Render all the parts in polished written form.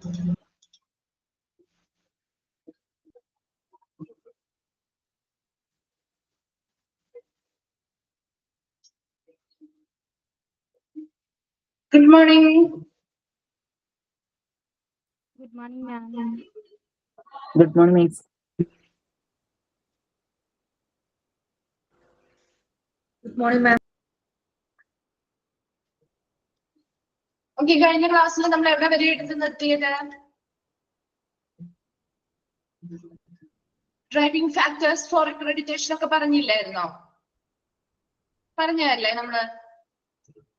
Good morning. Good morning, ma'am. Good morning, miss. Good morning, ma'am. Okay, കഴിഞ്ഞ ക്ലാസ്സിൽ നമ്മൾ എവിടെ വരെ എടുത്ത് നിർത്തിയത്? ഡ്രൈവിംഗ് ഫാക്ടേഴ്സ് ഫോർ അക്രഡിറ്റേഷൻ ഒക്കെ പറഞ്ഞില്ലായിരുന്നോ? പറഞ്ഞല്ലേ നമ്മള്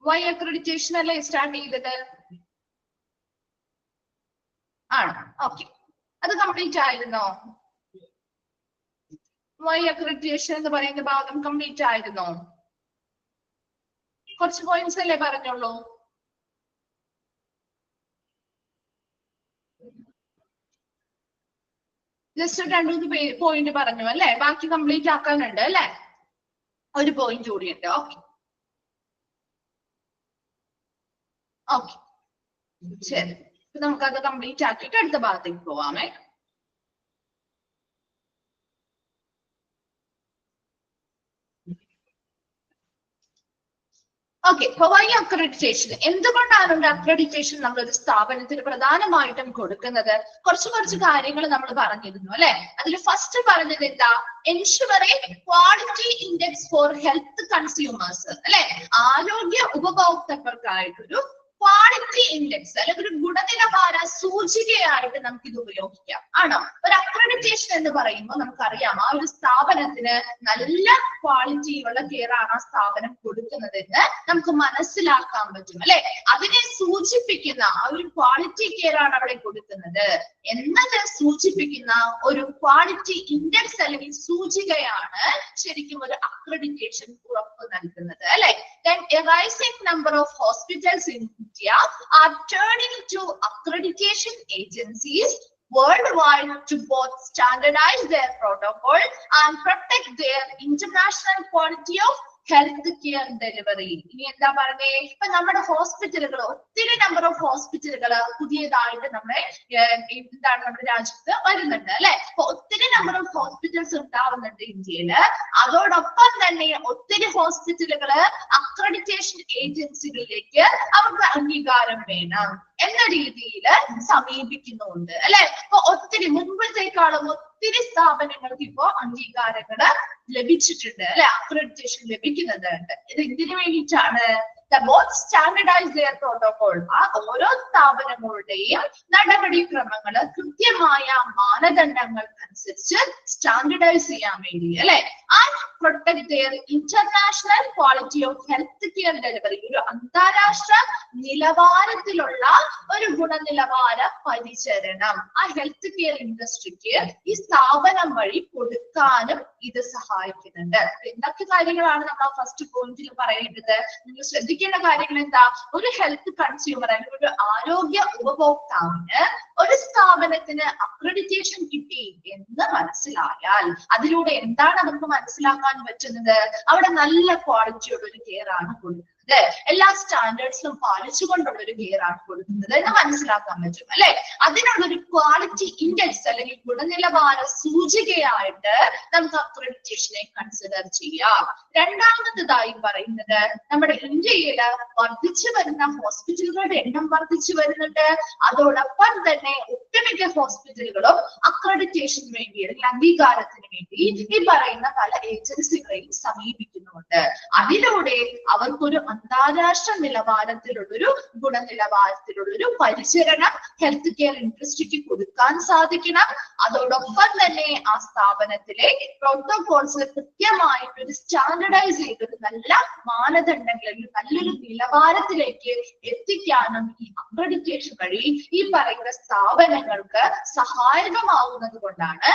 വൈ അക്രഡിറ്റേഷൻ അല്ലേ സ്റ്റാർട്ട് ചെയ്തത്? ആണോ? ഓക്കെ, അത് കംപ്ലീറ്റ് ആയിരുന്നോ? വൈ അക്രഡിറ്റേഷൻ എന്ന് പറയുന്ന ഭാഗം കംപ്ലീറ്റ് ആയിരുന്നോ? കുറച്ച് പോയിന്റ്സ് അല്ലേ പറഞ്ഞോളൂ? ജസ്റ്റ് 2-3 പോയിന്റ് പറഞ്ഞു അല്ലെ, ബാക്കി കംപ്ലീറ്റ് ആക്കാനുണ്ട് അല്ലെ? ഒരു പോയിന്റ് കൂടിയുണ്ട്. ഓക്കെ ഓക്കെ ശരി, നമുക്കത് കംപ്ലീറ്റ് ആക്കിയിട്ട് അടുത്ത ഭാഗത്തേക്ക് പോവാമേ. Okay, Y accreditation? എന്തുകൊണ്ടാണ് ഒരു അക്രഡിറ്റേഷൻ നമ്മൾ ഒരു സ്ഥാപനത്തിന് പ്രധാനമായിട്ടും കൊടുക്കുന്നത്? കുറച്ച് കാര്യങ്ങൾ നമ്മൾ പറഞ്ഞിരുന്നു അല്ലെ. അതിൽ ഫസ്റ്റ് പറഞ്ഞത് എന്താ? Ensuring quality index for health consumers അല്ലെ, ആരോഗ്യ ഉപഭോക്താക്കൾക്കായിട്ടൊരു ക്വാളിറ്റി ഇൻഡെക്സ് അല്ലെങ്കിൽ ഒരു ഗുണനിലവാര സൂചികയായിട്ട് നമുക്ക് ഇത് ഉപയോഗിക്കാം. ആണോ? ഒരു അക്രഡിറ്റേഷൻ എന്ന് പറയുമ്പോൾ നമുക്കറിയാം ആ ഒരു സ്ഥാപനത്തിന് നല്ല ക്വാളിറ്റിയുള്ള കെയർ ആണ് ആ സ്ഥാപനം കൊടുക്കുന്നതെന്ന് നമുക്ക് മനസ്സിലാക്കാൻ പറ്റും അല്ലെ. അതിനെ സൂചിപ്പിക്കുന്ന ആ ഒരു ക്വാളിറ്റി കെയർ ആണ് അവിടെ കൊടുക്കുന്നത് എന്നത് സൂചിപ്പിക്കുന്ന ഒരു ക്വാളിറ്റി ഇൻഡെക്സ് അല്ലെങ്കിൽ സൂചികയാണ് ശരിക്കും ഒരു അക്രഡിറ്റേഷൻ ഉറപ്പ് നൽകുന്നത് അല്ലെ. Then a rising number of hospitals in India are turning to accreditation agencies worldwide to both standardize their protocol and protect their international quality of health care delivery. ഇനി എന്താ പറഞ്ഞേ? ഇപ്പൊ നമ്മുടെ ഹോസ്പിറ്റലുകൾ, ഒത്തിരി നമ്പർ ഓഫ് ഹോസ്പിറ്റലുകൾ പുതിയതായിട്ട് നമ്മുടെ എന്താണ് നമ്മുടെ രാജ്യത്ത് വരുന്നുണ്ട് അല്ലെ. അപ്പൊ ഒത്തിരി നമ്പർ ഓഫ് ഹോസ്പിറ്റൽസ് ഉണ്ടാവുന്നുണ്ട് ഇന്ത്യയില്. അതോടൊപ്പം തന്നെ ഒത്തിരി ഹോസ്പിറ്റലുകള് അക്രഡിറ്റേഷൻ ഏജൻസികളിലേക്ക് അവർക്ക് അംഗീകാരം വേണം എന്ന രീതിയിൽ സമീപിക്കുന്നുണ്ട് അല്ലെ. അപ്പൊ ഒത്തിരി മുൻപത്തേക്കാളും ഒത്തിരി സ്ഥാപനങ്ങൾക്ക് ഇപ്പോ അംഗീകാരങ്ങള് ലഭിച്ചിട്ടുണ്ട് അല്ലെ, അക്രഡിറ്റേഷൻ ലഭിക്കുന്നുണ്ട്. ഇത് എന്തിനു വേണ്ടിയിട്ടാണ്? സ്റ്റാൻഡർഡൈസ് ദെയർ പ്രോട്ടോകോൾ, ആ ഓരോ സ്ഥാപനങ്ങളുടെയും നടപടിക്രമങ്ങള് കൃത്യമായ മാനദണ്ഡങ്ങൾക്കനുസരിച്ച് സ്റ്റാൻഡർഡൈസ് ചെയ്യാൻ വേണ്ടി അല്ലെ. And protect their international quality of health care delivery, ഒരു അന്താരാഷ്ട്ര നിലവാരത്തിലുള്ള ഒരു ഗുണനിലവാര പരിചരണം ആ ഹെൽത്ത് കെയർ ഇൻഡസ്ട്രിക്ക് ഈ സ്ഥാപനം വഴി കൊടുക്കാനും ഇത് സഹായിക്കുന്നുണ്ട്. എന്തൊക്കെ കാര്യങ്ങളാണ് നമ്മൾ ഫസ്റ്റ് പോയിന്റിൽ പറയേണ്ടത്? നിങ്ങൾ ശ്രദ്ധിക്കേണ്ട കാര്യങ്ങൾ എന്താ? ഒരു ഹെൽത്ത് കൺസ്യൂമർ അല്ലെങ്കിൽ ഒരു ആരോഗ്യ ഉപഭോക്താവിന് ഒരു സ്ഥാപനത്തിന് അക്രഡിറ്റേഷൻ കിട്ടി എന്ന് മനസ്സിലായാൽ അതിലൂടെ എന്താണ് നമുക്ക് മനസ്സിലാക്കാൻ പറ്റുന്നത്? അവിടെ നല്ല ക്വാളിറ്റിയുള്ള ഒരു കെയർ ആണ് കൊടുക്കുന്നത്, എല്ലാ സ്റ്റാൻഡേർഡ്സും പാലിച്ചുകൊണ്ടുള്ള ഒരു കെയർ ആണ് കൊടുക്കുന്നത് എന്ന് മനസ്സിലാക്കാൻ പറ്റും അല്ലെ. അതിനുള്ളൊരു ക്വാളിറ്റി ഇൻഡെക്സ് അല്ലെങ്കിൽ ഗുണനിലവാര സൂചികയായിട്ട് നമുക്ക് അക്രഡിറ്റേഷനെ കൺസിഡർ ചെയ്യാം. രണ്ടാമതായി പറയുന്നത്, നമ്മുടെ ഇന്ത്യയില് വർദ്ധിച്ചു വരുന്ന ഹോസ്പിറ്റലുകളുടെ എണ്ണം വർദ്ധിച്ചു വരുന്നുണ്ട്. അതോടൊപ്പം തന്നെ ഒട്ടുമിക്ക ഹോസ്പിറ്റലുകളും അക്രഡിറ്റേഷന് വേണ്ടി അല്ലെങ്കിൽ അംഗീകാരത്തിന് വേണ്ടി ഈ പറയുന്ന പല ഏജൻസികളെയും സമീപിക്കുന്നുണ്ട്. അതിലൂടെ അവർക്കൊരു അന്താരാഷ്ട്ര നിലവാരത്തിലുള്ളൊരു ഗുണനിലവാരത്തിലുള്ളൊരു പരിചരണം ഹെൽത്ത് കെയർ ഇൻഡസ്ട്രിക്ക് കൊടുക്കാൻ സാധിക്കണം. അതോടൊപ്പം തന്നെ ആ സ്ഥാപനത്തിലെ പ്രോട്ടോകോൾസ് കൃത്യമായിട്ടൊരു സ്റ്റാൻഡർഡൈസ് ചെയ്തൊരു നല്ല മാനദണ്ഡങ്ങളിൽ നല്ലൊരു നിലവാരത്തിലേക്ക് എത്തിക്കാനും ഈ അക്രഡിറ്റേഷൻ വഴി ഈ പറയുന്ന സ്ഥാപനങ്ങൾക്ക് സഹായകമാവുന്നത് കൊണ്ടാണ്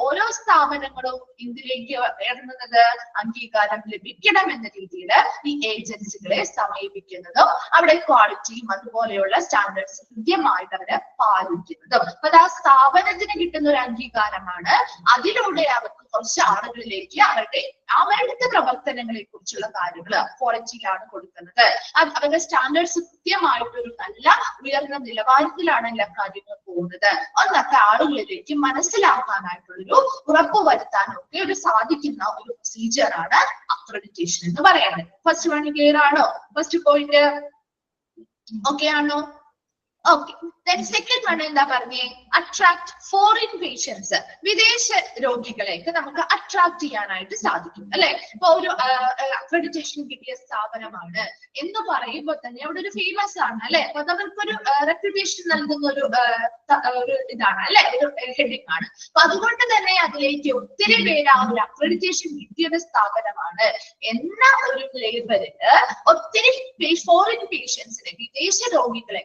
ഓരോ സ്ഥാപനങ്ങളും ഇതിലേക്ക് ഇറങ്ങുന്നത്. അംഗീകാരം ലഭിക്കണം എന്ന രീതിയിൽ ഈ ഏജൻസികളെ സമീപിക്കുന്നതും അവിടെ ക്വാളിറ്റിയും അതുപോലെയുള്ള സ്റ്റാൻഡേർഡ്സ് കൃത്യമായിട്ട് അവര് പാലിക്കുന്നതും. അപ്പൊ അത് ആ സ്ഥാപനത്തിന് കിട്ടുന്ന ഒരു അംഗീകാരമാണ്. അതിലൂടെ അവർക്ക് കുറച്ച് ആളുകളിലേക്ക് അവരുടെ അവരുടെ പ്രവർത്തനങ്ങളെ കുറിച്ചുള്ള കാര്യങ്ങൾ ക്വാളിറ്റിയിലാണ് കൊടുക്കുന്നത്. അവരുടെ സ്റ്റാൻഡേർഡ്സ് കൃത്യമായിട്ടൊരു നല്ല ഉയർന്ന നിലവാരത്തിലാണ് എല്ലാ കാര്യങ്ങളും പോകുന്നത് എന്നൊക്കെ ആളുകളിലേക്ക് മനസ്സിലാക്കാനായിട്ടുള്ളൊരു ഉറപ്പ് വരുത്താനൊക്കെ ഒരു സാധിക്കുന്ന ഒരു പ്രൊസീജിയർ ആണ് അക്രഡിറ്റേഷൻ എന്ന് പറയുന്നത്. ഫസ്റ്റ് വൺ ക്ലിയർ ആണോ? ഫസ്റ്റ് പോയിന്റ് ഓക്കെ ആണോ? ഓക്കെ. Then second one എന്താ പറഞ്ഞേ? Attract foreign patients. വിദേശ രോഗികളെയൊക്കെ നമുക്ക് അട്രാക്ട് ചെയ്യാനായിട്ട് സാധിക്കും അല്ലെ. ഇപ്പൊ ഒരു അക്രഡിറ്റേഷൻ കിട്ടിയ സ്ഥാപനമാണ് എന്ന് പറയുമ്പോൾ തന്നെ അവിടെ ഒരു ഫേമസ് ആണ് അല്ലെ. അപ്പൊ അത് അവർക്കൊരു റെപ്യൂട്ടേഷൻ നൽകുന്ന ഒരു ഇതാണ് അല്ലെ, ഒരു ഹെഡിങ് ആണ്. അപ്പൊ അതുകൊണ്ട് തന്നെ അതിലേക്ക് ഒത്തിരി പേര് ആ ഒരു അക്രഡിറ്റേഷൻ കിട്ടിയ സ്ഥാപനമാണ് എന്ന ഒരു ലേബലില് ഒത്തിരി ഫോറിൻ പേഷ്യൻസിനെ, വിദേശ രോഗികളെ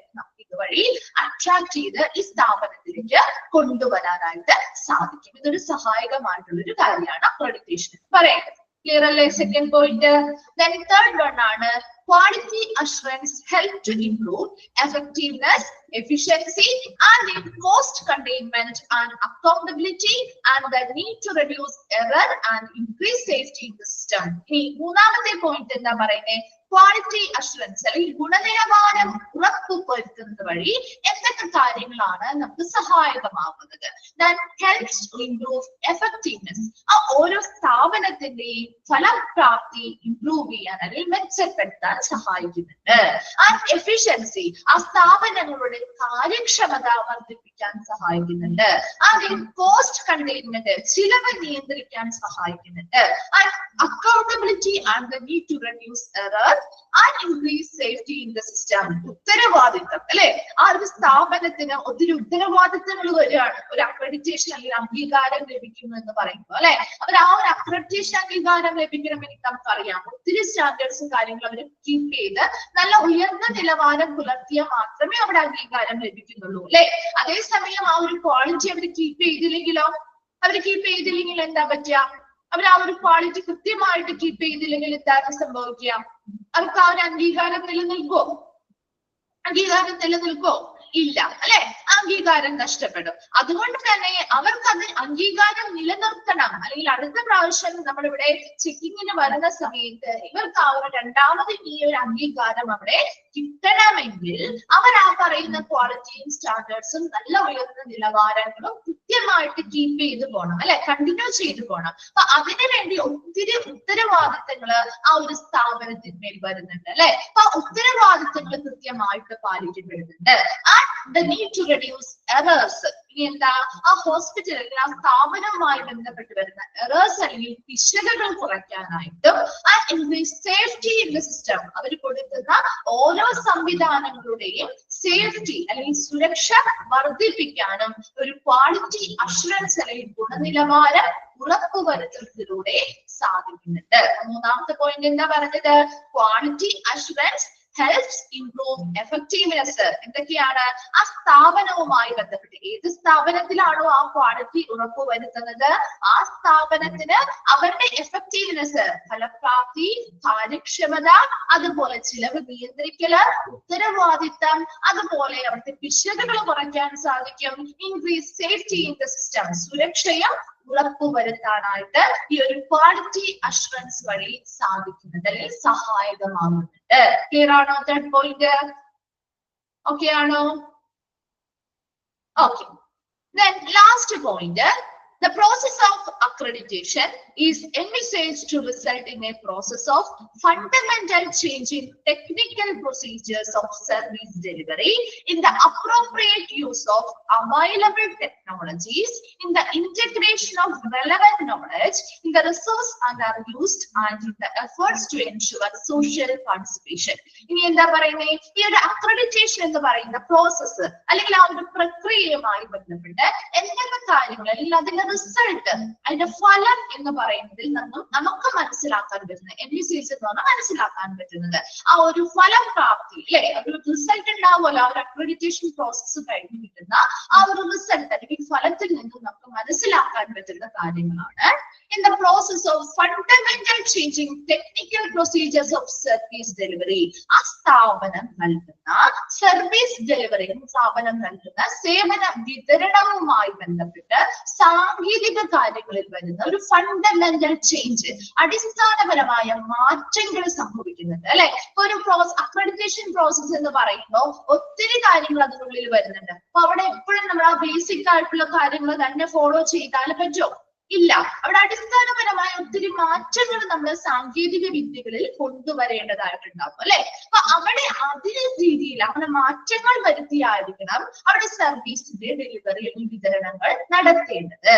വഴി അട്രാക്ട് ചെയ്ത് ഈ സ്ഥാപനത്തിലേക്ക് കൊണ്ടുവരാനായിട്ട് സാധിക്കും. ഇതൊരു സഹായകമായിട്ടുള്ള ഒരു കാര്യമാണ് അക്രഡിറ്റേഷൻ എന്ന് പറയുന്നത്. ക്ലിയർ അല്ലേ? Second point. Then third one ആണ് quality assurance help to improve effectiveness, efficiency and cost containment and accountability and the need to reduce error and increase safety in the system. ഇനി മൂന്നാമത്തെ point എന്താ പറയുന്നത്? Quality assurance അല്ലെങ്കിൽ ഗുണനിലവാരം ഉറപ്പുവരുത്തുന്നത് വഴി എന്തൊക്കെ കാര്യങ്ങളാണ് നമുക്ക് സഹായകമാകുന്നത്? That helps to improve effectiveness. ആ ഓരോ സ്ഥാപനത്തിന്റെയും ഫലപ്രാപ്തി ഇംപ്രൂവ് ചെയ്യാൻ അല്ലെങ്കിൽ മെച്ചപ്പെടുത്താൻ സഹായിക്കുന്നുണ്ട്. ആൻഡ് എഫിഷ്യൻസി, ആ സ്ഥാപനങ്ങളുടെ കാര്യക്ഷമത വർദ്ധിപ്പിക്കാൻ സഹായിക്കുന്നുണ്ട്. ആൻഡ് കോസ്റ്റ് കണ്ടെയ്ൻമെന്റ്, ചിലവ് നിയന്ത്രിക്കാൻ സഹായിക്കുന്നുണ്ട്. And accountability and the need to reduce error and increase safety in the system. ഉത്തരവാദിത്തം അല്ലെ. ആ ഒരു സ്ഥാപനത്തിന് ഒത്തിരി ഉത്തരവാദിത്തങ്ങൾ വരികയാണ് ഒരു അക്രഡിറ്റേഷൻ അല്ലെങ്കിൽ അംഗീകാരം ലഭിക്കുന്നു എന്ന് പറയുമ്പോൾ അല്ലെ. അവർ ആ ഒരു അക്രഡിറ്റേഷൻ അംഗീകാരം ലഭിക്കണമെങ്കിൽ നമുക്കറിയാം ഒത്തിരി സ്റ്റാൻഡേർഡ്സും കാര്യങ്ങളും അവർ കീപ്പ് ചെയ്ത് നല്ല ഉയർന്ന നിലവാരം പുലർത്തിയാൽ മാത്രമേ അവിടെ അംഗീകാരം ലഭിക്കുന്നുള്ളൂ അല്ലെ. അതേസമയം ആ ഒരു ക്വാളിറ്റി അവർ കീപ്പ് ചെയ്തില്ലെങ്കിൽ എന്താ പറ്റുക? അവർ ആ ഒരു ക്വാളിറ്റി കൃത്യമായിട്ട് കീപ്പ് ചെയ്തില്ലെങ്കിൽ എന്താണ് സംഭവിക്കുക? അവർക്ക് ആ ഒരു അംഗീകാരം നിലനിൽക്കോ? ഇല്ല അല്ലെ. അംഗീകാരം നഷ്ടപ്പെടും. അതുകൊണ്ട് തന്നെ അവർക്ക് അത് അംഗീകാരം നിലനിർത്തണം. അല്ലെങ്കിൽ അടുത്ത പ്രാവശ്യം നമ്മളിവിടെ ചെക്കിങ്ങിന് വരുന്ന സമയത്ത് ഇവർക്ക് ആ ഒരു രണ്ടാമത് ഈ ഒരു അംഗീകാരം അവിടെ കിട്ടണമെങ്കിൽ അവർ ആ പറയുന്ന ക്വാളിറ്റിയും സ്റ്റാൻഡേർഡ്സും നല്ല ഉയർന്ന നിലവാരങ്ങളും കൃത്യമായിട്ട് കീപ്പ് ചെയ്ത് പോകണം അല്ലെ, കണ്ടിന്യൂ ചെയ്തു പോകണം. അപ്പൊ അതിനു വേണ്ടി ഒത്തിരി ഉത്തരവാദിത്തങ്ങള് ആ ഒരു സ്ഥാപനത്തിന്മേൽ വരുന്നുണ്ട് അല്ലെ. അപ്പൊ ഉത്തരവാദിത്തങ്ങൾ കൃത്യമായിട്ട് പാലിക്കപ്പെടുന്നുണ്ട്. The need to reduce errors. ഇനി എന്താ? ആ ഹോസ്പിറ്റൽ അല്ലെങ്കിൽ ആ സ്ഥാപനവുമായി ബന്ധപ്പെട്ട് വരുന്ന എറേഴ്സ് അല്ലെങ്കിൽ പിശകുകൾ കുറയ്ക്കാനായിട്ടും സേഫ്റ്റി ഇൻ ദ സിസ്റ്റം, അവർ കൊടുക്കുന്ന ഓരോ സംവിധാനങ്ങളുടെയും സേഫ്റ്റി അല്ലെങ്കിൽ സുരക്ഷ വർദ്ധിപ്പിക്കാനും ഒരു ക്വാളിറ്റി അഷുറൻസ് അല്ലെങ്കിൽ ഗുണനിലവാരം ഉറപ്പുവരുത്തുന്നതിലൂടെ സാധിക്കുന്നുണ്ട്. മൂന്നാമത്തെ പോയിന്റ് എന്താ പറഞ്ഞത്? Quality assurance helps improve effectiveness. എന്തൊക്കെയാണ്? ആ സ്ഥാപനവുമായി ബന്ധപ്പെട്ട് ഏത് സ്ഥാപനത്തിലാണോ ആ ക്വാളിറ്റി ഉറപ്പുവരുത്തുന്നത് ആ സ്ഥാപനത്തിന് അവരുടെ എഫക്റ്റീവ്നെസ്, ഫലപ്രാപ്തി, കാര്യക്ഷമത, അതുപോലെ ചിലവ് നിയന്ത്രിക്കല്, ഉത്തരവാദിത്തം, അതുപോലെ അവരുടെ പിശകുകൾ കുറയ്ക്കാൻ സാധിക്കും. Increase safety in the system, സുരക്ഷയും ഉറപ്പുവരുത്താനായിട്ട് ഈ ഒരു ക്വാളിറ്റി അഷുറൻസ് വഴി സാധിക്കുന്നത് അല്ലെങ്കിൽ സഹായകമാകുന്നുണ്ട്. ക്ലിയർ ആണോ? തേർഡ് പോയിന്റ് ഓക്കെ ആണോ? Okay. Then last point, the process of accreditation is envisaged to result in a process of fundamental change in technical procedures of service delivery, in the appropriate use of available technologies, in the integration of relevant knowledge, in the resource that are used, and in the efforts to ensure social participation. ഇനി എന്താ പറയുന്നത്? ഈ ഒരു accreditation എന്ന് പറയുന്ന process അല്ലെങ്കിൽ ആ ഒരു പ്രക്രിയയുമായി ബന്ധപ്പെട്ട് എന്തൊക്കെ കാര്യങ്ങൾ അല്ലെങ്കിൽ അതിന്റെ റിസൾട്ട്, അതിന്റെ ഫലം എന്ന് പറയുന്നതിൽ നിന്നും നമുക്ക് മനസ്സിലാക്കാൻ പറ്റുന്നത്, എൻവിസേജ് എന്ന് പറഞ്ഞാൽ മനസ്സിലാക്കാൻ പറ്റുന്നത് ആ ഒരു ഫലം പ്രാപ്തി അല്ലെ, ഒരു റിസൾട്ട് ഉണ്ടാവുമല്ലോ. ആ ഒരു അക്രഡിറ്റേഷൻ പ്രോസസ്സ് കഴിഞ്ഞ് കിട്ടുന്ന ആ ഒരു റിസൾട്ട് അല്ലെങ്കിൽ ഫലത്തിൽ നിന്നും നമുക്ക് മനസ്സിലാക്കാൻ പറ്റുന്ന കാര്യങ്ങളാണ് in the process of fundamental changing technical procedures of service delivery. ആ സ്ഥാപനം നൽകുന്ന സർവീസ് ഡെലിവറി, സ്ഥാപനം നൽകുന്ന സേവന വിതരണവുമായി ബന്ധപ്പെട്ട് സാങ്കേതിക കാര്യങ്ങളിൽ വരുന്ന ഒരു ഫണ്ടമെന്റൽ ചേഞ്ച്, അടിസ്ഥാനപരമായ മാറ്റങ്ങൾ സംഭവിക്കുന്നുണ്ട് അല്ലെ. ഇപ്പൊ ഒരു അക്രഡിറ്റേഷൻ പ്രോസസ് എന്ന് പറയുമ്പോൾ ഒത്തിരി കാര്യങ്ങൾ അതിനുള്ളിൽ വരുന്നുണ്ട്. അപ്പൊ അവിടെ എപ്പോഴും നമ്മൾ ആ ബേസിക് ആയിട്ടുള്ള കാര്യങ്ങൾ തന്നെ ഫോളോ ചെയ്താൽ പറ്റുമോ? ഇല്ല. അവിടെ അടിസ്ഥാനപരമായ ഒത്തിരി മാറ്റങ്ങൾ നമ്മൾ സാങ്കേതിക വിദ്യകളിൽ കൊണ്ടുവരേണ്ടതായിട്ടുണ്ടാവും അല്ലെ. അപ്പൊ അവിടെ അതിന് രീതിയിൽ അവിടെ മാറ്റങ്ങൾ വരുത്തിയായിരിക്കണം അവിടെ സർവീസിന്റെ ഡെലിവറി വിതരണങ്ങൾ നടത്തേണ്ടത്.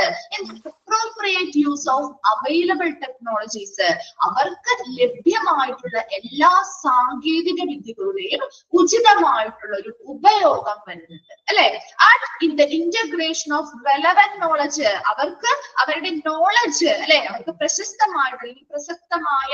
Appropriate use of available technologies, അവർക്ക് ലഭ്യമായിട്ടുള്ള എല്ലാ സാങ്കേതിക വിദ്യകളുടെയും ഉചിതമായിട്ടുള്ള ഒരു ഉപയോഗം വരുന്നുണ്ട് അല്ലെ. And in the integration of relevant knowledge, അവർക്ക് അവരുടെ നോളജ് അല്ലെ, അവർക്ക് പ്രസക്തമായ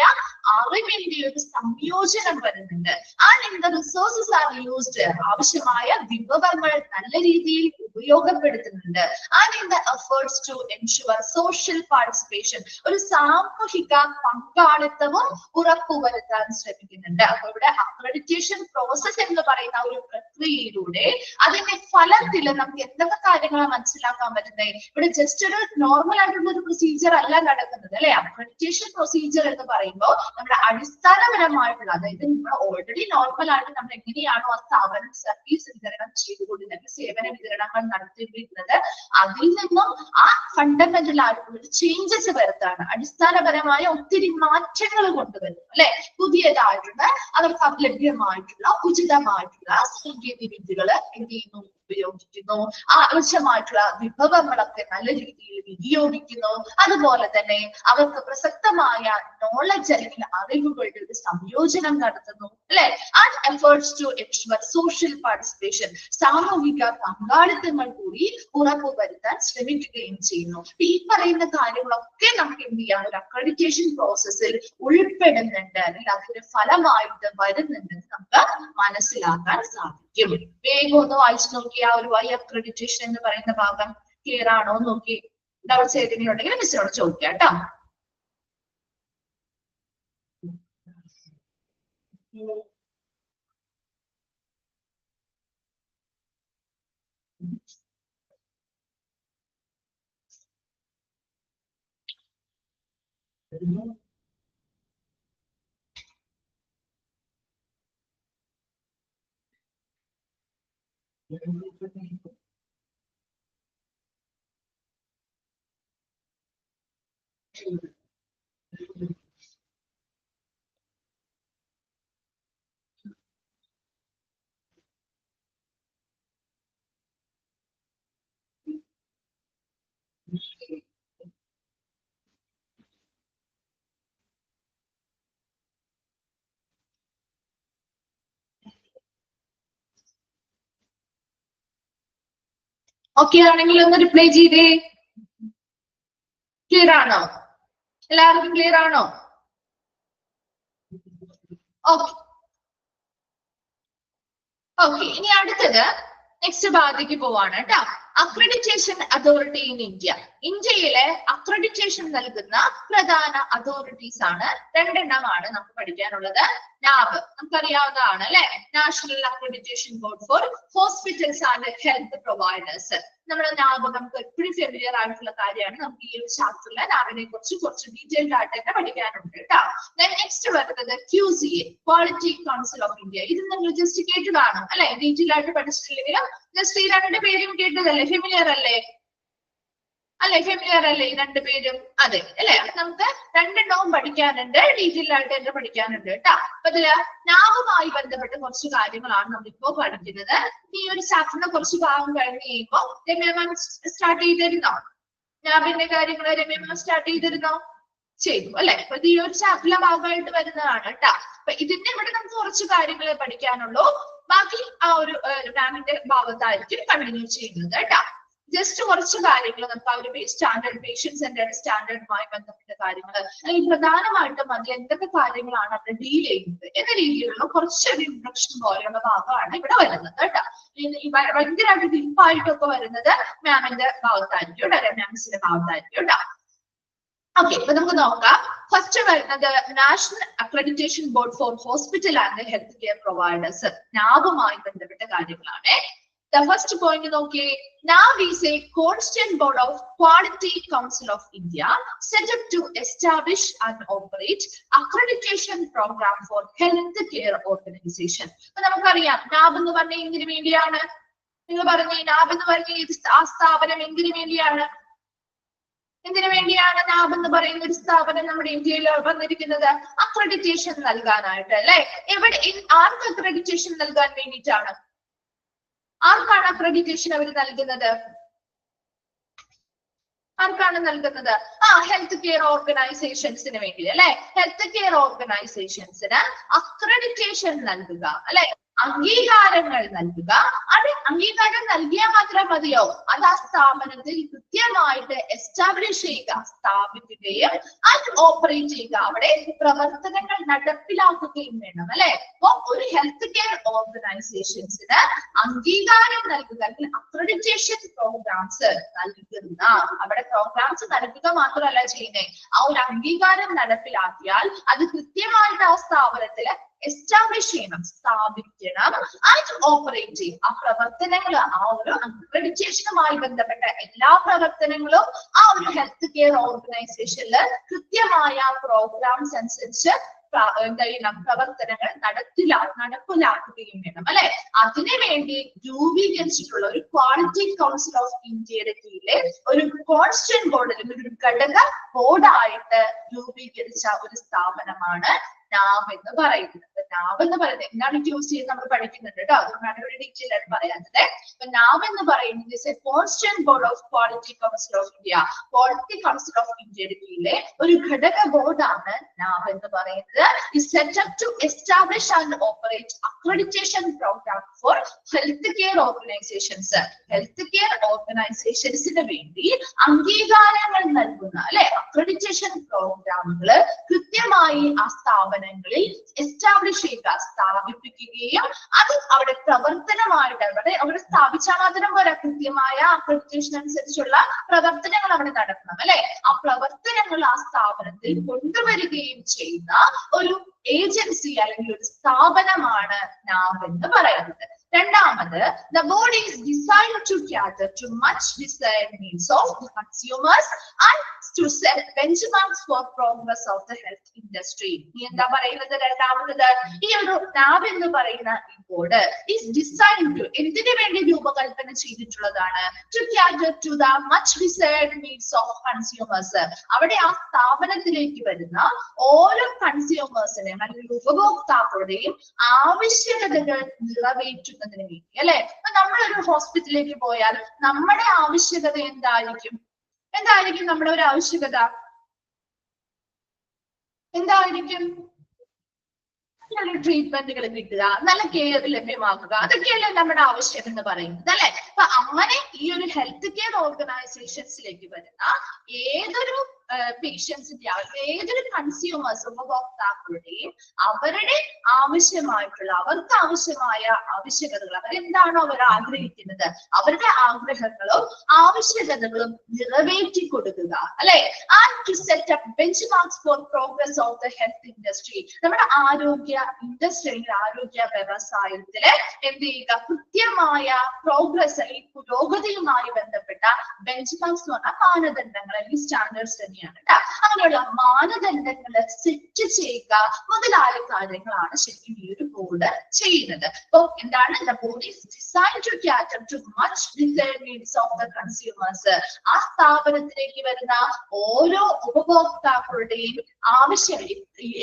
അറിവിന്റെ ഒരു സംയോജനം വരുന്നുണ്ട്. And in the resources are used, ആവശ്യമായ വിഭവങ്ങൾ നല്ല രീതിയിൽ ഉപയോഗപ്പെടുത്തുന്നുണ്ട്. And in the efforts to ensure social participation, ഒരു സാമൂഹിക പങ്കാളിത്തവും ഉറപ്പുവരുത്താൻ ശ്രമിക്കുന്നുണ്ട്. അപ്പൊ ഇവിടെ അക്രഡിറ്റേഷൻ പ്രോസസ് എന്ന് പറയുന്ന ഒരു പ്രക്രിയയിലൂടെ അതിന്റെ ഫലത്തിൽ നമുക്ക് എന്തൊക്കെ കാര്യങ്ങളാണ് മനസ്സിലാക്കാൻ പറ്റുന്നത്? ഇവിടെ ജസ്റ്റ് ഒരു നോർമൽ ആയിട്ടുള്ള ഒരു പ്രൊസീജിയർ അല്ല നടക്കുന്നത് അല്ലെ. അക്രഡിറ്റേഷൻ പ്രൊസീജിയർ എന്ന് പറയുമ്പോൾ നമ്മുടെ അടിസ്ഥാനപരമായിട്ടുള്ള, അതായത് നമ്മൾ ഓൾറെഡി നോർമൽ ആയിട്ട് നമ്മൾ എങ്ങനെയാണോ ആ സ്ഥാപനം സർവീസ് വിതരണം ചെയ്തുകൊണ്ടിരുന്നത്, സേവന വിതരണങ്ങൾ നടത്തിയിരുന്നത്, അതിൽ നിന്നും ആ ഫണ്ടമെന്റൽ ആയിട്ടുള്ള ചേഞ്ചസ് വരുത്താണ്. അടിസ്ഥാനപരമായ ഒത്തിരി മാറ്റങ്ങൾ കൊണ്ടുവരുന്നു അല്ലെ. പുതിയതായിട്ടുള്ള അവർക്ക് ലഭ്യമായിട്ടുള്ള ഉചിതമായിട്ടുള്ള സാങ്കേതിക വിദ്യകള് എന്ത് ചെയ്യുന്നു? ഉപയോഗിക്കുന്നു. ആവശ്യമായിട്ടുള്ള വിഭവങ്ങളൊക്കെ നല്ല രീതിയിൽ വിനിയോഗിക്കുന്നു. അതുപോലെ തന്നെ അവർക്ക് പ്രസക്തമായ നോളജ് അല്ലെങ്കിൽ അറിവുകളുടെ ഒരു സംയോജനം നടത്തുന്നു അല്ലെ. And efforts to ensure social participation, സാമൂഹിക പങ്കാളിത്തങ്ങൾ കൂടി ഉറപ്പുവരുത്താൻ ശ്രമിക്കുകയും ചെയ്യുന്നു. ഈ പറയുന്ന കാര്യങ്ങളൊക്കെ നമുക്ക് എന്ത് ചെയ്യാം? ഒരു അക്രഡിറ്റേഷൻ പ്രോസസ്സിൽ ഉൾപ്പെടുന്നുണ്ട് അല്ലെങ്കിൽ അതിന്റെ ഫലമായിട്ട് വരുന്നുണ്ടെന്ന് നമുക്ക് മനസ്സിലാക്കാൻ സാധിക്കും. വേഗം ഒന്ന് വായിച്ചു നോക്കി ആ ഒരു വൈ അക്രഡിറ്റേഷൻ എന്ന് പറയുന്ന ഭാഗം ക്ലിയർ ആണോ നോക്കി. ഡൗട്ട്സ് ഏതെങ്കിലും ഉണ്ടെങ്കിൽ മിസ്സിനോട് ചോദിക്കാം കേട്ടോ. ഓക്കെ ആണെങ്കിൽ ഒന്ന് റിപ്ലൈ ചെയ്തേ. ക്ലിയർ ആണോ? എല്ലാവർക്കും ക്ലിയർ ആണോ? ഓക്കെ ഓക്കെ ഇനി അടുത്തത് നെക്സ്റ്റ് ഭാഗത്തേക്ക് പോവാണ് കേട്ടോ. Accreditation authority in India. ഇന്ത്യയിലെ അക്രഡിറ്റേഷൻ നൽകുന്ന പ്രധാന അതോറിറ്റീസ് ആണ് രണ്ടെണ്ണമാണ് നമുക്ക് പഠിക്കാനുള്ളത്. നാബ് നമുക്കറിയാവുന്നതാണ് അല്ലെ, national Accreditation Board four hospitals and health providers. നമ്മുടെ നാബ് നമുക്ക് എപ്പോഴും ഫെമിലിയർ ആയിട്ടുള്ള കാര്യമാണ്. നമുക്ക് ഈ ഒരു ചാപ്റ്ററിൽ നാബിനെ കുറിച്ച് കുറച്ച് ഡീറ്റെയിൽഡ് ആയിട്ട് തന്നെ പഠിക്കാനുണ്ട് കേട്ടോ. നെക്സ്റ്റ് വരുന്നത് QCA, quality Council of India. ഇത് നിങ്ങൾ ജസ്റ്റ് കേട്ട് കാണും അല്ലെ, ഡീറ്റെയിൽ ആയിട്ട് പഠിച്ചിട്ടില്ലെങ്കിലും ജസ്റ്റ് ഈ രണ്ട് പേരും കേട്ടതല്ലേ, ഫെമിലിയർ അല്ലേ ഫെമിലിയർ അല്ലേ ഈ രണ്ടു പേരും? അതെ അല്ലെ. നമുക്ക് രണ്ടെണ്ണവും പഠിക്കാനുണ്ട്, ഡീറ്റെയിൽ ആയിട്ട് തന്നെ പഠിക്കാനുണ്ട് കേട്ടോ. അപ്പൊ ഇതില് നാവുമായി ബന്ധപ്പെട്ട കുറച്ച് കാര്യങ്ങളാണ് നമ്മളിപ്പോ പഠിക്കുന്നത്. ഈ ഒരു ചാപ്റ്ററിന്റെ കുറച്ച് ഭാഗം കഴിഞ്ഞ് കഴിയുമ്പോൾ രമ്യ മാം സ്റ്റാർട്ട് ചെയ്തിരുന്നോ? നാബിന്റെ കാര്യങ്ങൾ രമ്യ മാം സ്റ്റാർട്ട് ചെയ്തിരുന്നോ? ചെയ്തു അല്ലെ. അപ്പൊ ഇത് ഈ ഒരു ചാപ്റ്ററിലെ ഭാഗമായിട്ട് വരുന്നതാണ് കേട്ടോ. അപ്പൊ ഇതിന്റെ ഇവിടെ നമുക്ക് കുറച്ച് കാര്യങ്ങൾ പഠിക്കാനുള്ളൂ. ബാക്കി ആ ഒരു മാമിന്റെ ഭാഗത്തായിരിക്കും കണ്ടിന്യൂ ചെയ്യുന്നത് കേട്ടോ. ജസ്റ്റ് കുറച്ച് കാര്യങ്ങൾ നമുക്ക് ആ ഒരു സ്റ്റാൻഡേർഡ് പേഷ്യന്റ് സെന്റേർഡ് സ്റ്റാൻഡേർഡുമായി ബന്ധപ്പെട്ട കാര്യങ്ങൾ, അല്ലെങ്കിൽ പ്രധാനമായിട്ടും അതിൽ എന്തൊക്കെ കാര്യങ്ങളാണ് അവിടെ ഡീൽ ചെയ്യുന്നത് എന്ന രീതിയിലുള്ള കുറച്ചൊരു ഇൻട്രൊഡക്ഷൻ പോലെയുള്ള ഭാഗമാണ് ഇവിടെ വരുന്നത് കേട്ടോ. ഭയങ്കരമായിട്ട് ഡീപ്പായിട്ടൊക്കെ വരുന്നത് മാമിന്റെ ഭാഗത്തായിരിക്കും കേട്ടോ, മാമിന്റെ ഭാഗത്തായിരിക്കും കേട്ടോ. ഓക്കെ, ഇപ്പൊ നമുക്ക് നോക്കാം. ഫസ്റ്റ് വരുന്നത് National Accreditation Board for Hospital and Health Care Providers, നാബുമായി ബന്ധപ്പെട്ട കാര്യങ്ങളാണ്. The first point നോക്കിയേ, NAV is a constant board of Quality Council of India set up to establish and operate accreditation program for health care organization. അപ്പൊ നമുക്കറിയാം NAV എന്ന് പറഞ്ഞ എന്തിനു വേണ്ടിയാണ്? നിങ്ങൾ പറഞ്ഞ NAV എന്ന് പറഞ്ഞ ആ സ്ഥാപനം എന്തിനു വേണ്ടിയാണ്? എന്തിനു വേണ്ടിയാണ് NAV എന്ന് പറയുന്ന ഒരു സ്ഥാപനം നമ്മുടെ ഇന്ത്യയിൽ വന്നിരിക്കുന്നത്? അക്രഡിറ്റേഷൻ നൽകാനായിട്ട് അല്ലെ? ആർക്ക് അക്രഡിറ്റേഷൻ നൽകാൻ വേണ്ടിയിട്ടാണ്? ആർക്കാണ് അക്രഡിറ്റേഷൻ അവർ നൽകുന്നത്? ആർക്കാണ് നൽകുന്നത്? ഹെൽത്ത് കെയർ ഓർഗനൈസേഷൻസിന് വേണ്ടി അല്ലെ? ഹെൽത്ത് കെയർ ഓർഗനൈസേഷൻസിന് അക്രഡിറ്റേഷൻ നൽകുക അല്ലെ? അംഗീകാരങ്ങൾ നൽകുക. അത് അംഗീകാരം നൽകിയാൽ മാത്രം മതിയോ? അത് ആ സ്ഥാപനത്തിൽ കൃത്യമായിട്ട് എസ്റ്റാബ്ലിഷ് ചെയ്യുക, സ്ഥാപിക്കുകയും അത് ഓപ്പറേറ്റ് ചെയ്യുക, അവിടെ പ്രവർത്തനങ്ങൾ നടപ്പിലാക്കുകയും വേണം അല്ലെ? അപ്പൊ ഒരു ഹെൽത്ത് കെയർ ഓർഗനൈസേഷൻസിന് അംഗീകാരം നൽകുക, അല്ലെങ്കിൽ അക്രഡിറ്റേഷൻ പ്രോഗ്രാംസ് നൽകുന്ന, അവിടെ പ്രോഗ്രാംസ് നൽകുക മാത്രമല്ല ചെയ്യുന്നത്, ആ ഒരു അംഗീകാരം നടപ്പിലാക്കിയാൽ അത് കൃത്യമായിട്ട് ആ സ്ഥാപനത്തില് എസ്റ്റാബ്ലിഷ് ചെയ്യണം, സ്ഥാപിക്കണം, ആൻഡ് ഓപ്പറേറ്റ് ചെയ്യും. ആ പ്രവർത്തനങ്ങൾ, ആ ഒരു അക്രഡിറ്റേഷനുമായി ബന്ധപ്പെട്ട എല്ലാ പ്രവർത്തനങ്ങളും ആ ഒരു ഹെൽത്ത് കെയർ ഓർഗനൈസേഷനിൽ കൃത്യമായ പ്രോഗ്രാംസ് അനുസരിച്ച് പ്രവർത്തനങ്ങൾ നടപ്പിലാക്കുകയും വേണം അല്ലെ? അതിനു വേണ്ടി രൂപീകരിച്ചിട്ടുള്ള ഒരു ക്വാളിറ്റി കൗൺസിൽ ഓഫ് ഇന്ത്യയുടെ കീഴിലെ ഒരു കോൺസ്റ്റന്റ് ബോർഡ്, അല്ലെങ്കിൽ ഒരു ഘടക ബോർഡായിട്ട് രൂപീകരിച്ച ഒരു സ്ഥാപനമാണ് NAV എന്ന് പറയുന്നത്. NAV എന്ന് പറയുന്നത് എന്താണ് യൂസ് ചെയ്യുന്നത് നമ്മൾ പഠിക്കുന്നുണ്ട് കേട്ടോ, അതുകൊണ്ടാണ് ഇവിടെ ഡീറ്റെയിൽ ആയിട്ട് പറയാത്തത്. അപ്പൊ NAV എന്ന് പറയുന്നത് is a constant board of Quality Council of India. Quality Council of ഇന്ത്യയുടെ കീഴിലെ ഒരു ഘടക ബോർഡാണ് NAV എന്ന് പറയുന്നത്. Is set up to establish and operate accreditation program for health care organisations. Health care ഓർഗനൈസേഷൻസിന് വേണ്ടി അംഗീകാരങ്ങൾ നൽകുന്ന അല്ലെ അക്രഡിറ്റേഷൻ പ്രോഗ്രാമുകൾ കൃത്യമായി ആ സ്ഥാപനങ്ങളിൽ എസ്റ്റാബ്ലിഷ് ചെയ്യുക, സ്ഥാപിപ്പിക്കുകയും അത് അവിടെ പ്രവർത്തനമായിട്ട് അവിടെ സ്ഥാപിച്ചാൽ മാത്രം പോരാ, കൃത്യമായ അക്രഡിറ്റേഷൻ അനുസരിച്ചുള്ള പ്രവർത്തനങ്ങൾ അവിടെ നടക്കണം അല്ലെ? ആ പ്രവർത്തനങ്ങൾ ആ സ്ഥാപനത്തിൽ കൊണ്ടുവരികയും ചെയ്യുന്ന ഒരു ഏജൻസി അല്ലെങ്കിൽ ഒരു സ്ഥാപനമാണ് NAV എന്ന് പറയുന്നത്. രണ്ടാമത്, the board is designed to cater to much desired needs of the consumers and to set benchmarks for progress of the health industry. ഈ എന്താ പറയുന്നത്? രണ്ടാമത്, ഈ ഒരു NAV എന്ന് പറയുന്ന ഈ ബോർഡ് is designed to എന്തിനു വേണ്ടി രൂപകൽപ്പന ചെയ്തിട്ടുള്ളതാണ്? To cater to the much desired needs of consumers. അവിടെ ആ സ്ഥാപനത്തിലേക്ക് വരുന്ന ഓരോ കൺസ്യൂമേഴ്സിനെയും അല്ലെങ്കിൽ ഉപഭോക്താക്കളുടെയും ആവശ്യകതകൾ നിറവേറ്റുന്നതിന് വേണ്ടി അല്ലെ? അപ്പൊ നമ്മളൊരു ഹോസ്പിറ്റലിലേക്ക് പോയാൽ നമ്മുടെ ആവശ്യകത എന്തായിരിക്കും? എന്തായിരിക്കും നമ്മുടെ ഒരു ആവശ്യകത? എന്തായിരിക്കും? നല്ല ട്രീറ്റ്മെന്റുകൾ കിട്ടുക, നല്ല കെയർ ലഭ്യമാക്കുക, അതൊക്കെയല്ലേ നമ്മുടെ ആവശ്യം എന്ന് പറയുന്നത് അല്ലെ? അപ്പൊ അങ്ങനെ ഈ ഒരു ഹെൽത്ത് കെയർ ഓർഗനൈസേഷൻസിലേക്ക് വരുന്ന ഏതൊരു പേഷ്യൻസിന്റെ ഏതൊരു കൺസ്യൂമേഴ്സ് ഉപഭോക്താക്കളുടെയും അവരുടെ ആവശ്യമായിട്ടുള്ള അവർക്ക് ആവശ്യമായ ആവശ്യകതകൾ അവരെന്താണോ അവർ ആഗ്രഹിക്കുന്നത് അവരുടെ ആഗ്രഹങ്ങളും ആവശ്യകതകളും നിറവേറ്റി കൊടുക്കുക അല്ലെ? And to set up benchmarks for progress of the health industry. നമ്മുടെ ആരോഗ്യ ഇൻഡസ്ട്രി ആരോഗ്യ വ്യവസായത്തില് എന്ത് ചെയ്യുക? കൃത്യമായ പ്രോഗ്രസ് ഈ പുരോഗതിയുമായി ബന്ധപ്പെട്ട ബെഞ്ച്മാർക്സ് എന്ന് പറഞ്ഞാൽ മാനദണ്ഡങ്ങൾ അല്ലെങ്കിൽ സ്റ്റാൻഡേർഡ്സ് തന്നെയാണ്. അങ്ങനെയുള്ള മാനദണ്ഡങ്ങൾ സെറ്റ് ചെയ്യുക മുതലായ കാര്യങ്ങളാണ് ശരിക്കും ഈ ഒരു ബോർഡ് ചെയ്യുന്നത്. അപ്പൊ എന്താണ്? The board is designed to cater to much desired needs of the consumers. ആ സ്ഥാപനത്തിലേക്ക് വരുന്ന ഓരോ ഉപഭോക്താക്കളുടെയും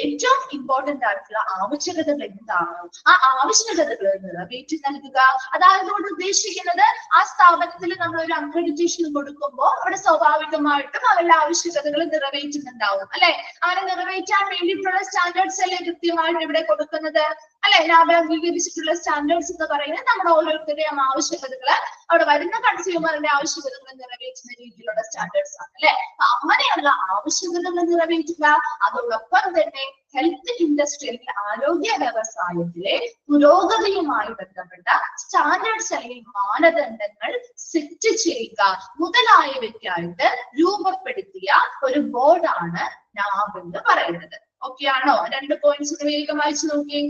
ഏറ്റവും ഇമ്പോർട്ടന്റ് ആയിട്ടുള്ള ആവശ്യകതകൾ എന്താണോ ആ ആവശ്യകതകൾ നിറവേറ്റി നൽകുക. അതായത് കൊണ്ട് ഉദ്ദേശിക്കുന്നത് ആ സ്ഥാപനത്തിൽ നമ്മൾ ഒരു അക്രഡിറ്റേഷൻ കൊടുക്കുമ്പോൾ അവിടെ സ്വാഭാവികമായിട്ടും അവരുടെ ആവശ്യകതകൾ നിറവേറ്റുന്നുണ്ടാവും അല്ലെ? അങ്ങനെ നിറവേറ്റാൻ വേണ്ടിയിട്ടുള്ള സ്റ്റാൻഡേർഡ്സ് അല്ലേ കൃത്യമായിട്ട് ഇവിടെ കൊടുക്കുന്നത് അല്ലെ? NAV അംഗീകരിച്ചിട്ടുള്ള സ്റ്റാൻഡേർഡ്സ് എന്ന് പറയുന്നത് നമ്മുടെ ഓരോരുത്തരുടെയും ആവശ്യകതകള് അവിടെ വരുന്ന കൺസ്യൂമറിന്റെ ആവശ്യകതകൾ നിറവേറ്റുന്ന രീതിയിലുള്ള സ്റ്റാൻഡേർഡ്സ് ആണ് അല്ലെ? അങ്ങനെയുള്ള ആവശ്യകതകൾ നിറവേറ്റുക, അതോടൊപ്പം തന്നെ ഹെൽത്ത് ഇൻഡസ്ട്രി അല്ലെങ്കിൽ ആരോഗ്യ വ്യവസായത്തിലെ പുരോഗതിയുമായി ബന്ധപ്പെട്ട സ്റ്റാൻഡേർഡ്സ് അല്ലെങ്കിൽ മാനദണ്ഡങ്ങൾ സെറ്റ് ചെയ്യുക മുതലായവയ്ക്കായിട്ട് രൂപപ്പെടുത്തിയ ഒരു ബോർഡാണ് NAV എന്ന് പറയുന്നത്. ഓക്കെ ആണോ? രണ്ട് പോയിന്റ്സ് വേഗം വായിച്ചു നോക്കി.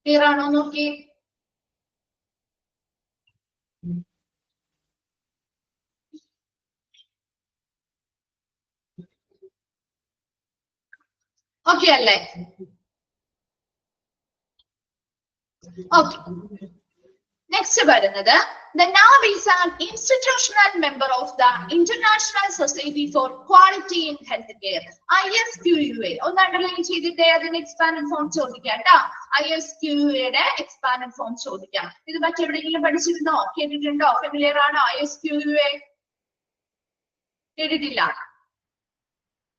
ക്ലിയർ ആണോ? നോക്കി. ഓക്കെ അല്ലേ? ഓക്കെ. നെക്സ്റ്റ് വരുന്നത് the NAV is an institutional member of the International Society for Quality in Healthcare, ISQUA. ഒന്ന് അണ്ടർലൈൻ ചെയ്തിട്ട് അതിന്റെ എക്സ്പാൻഡ് ഫോം ചോദിക്കാം കേട്ടോ. ISQA എക്സ്പാൻഡ് ഫോം ചോദിക്കാം. ഇത് മറ്റെവിടെയെങ്കിലും പഠിച്ചിരുന്നോ, കേട്ടിട്ടുണ്ടോ, ഫെമിലിയർ ആണോ ISQA? കേട്ടിട്ടില്ല?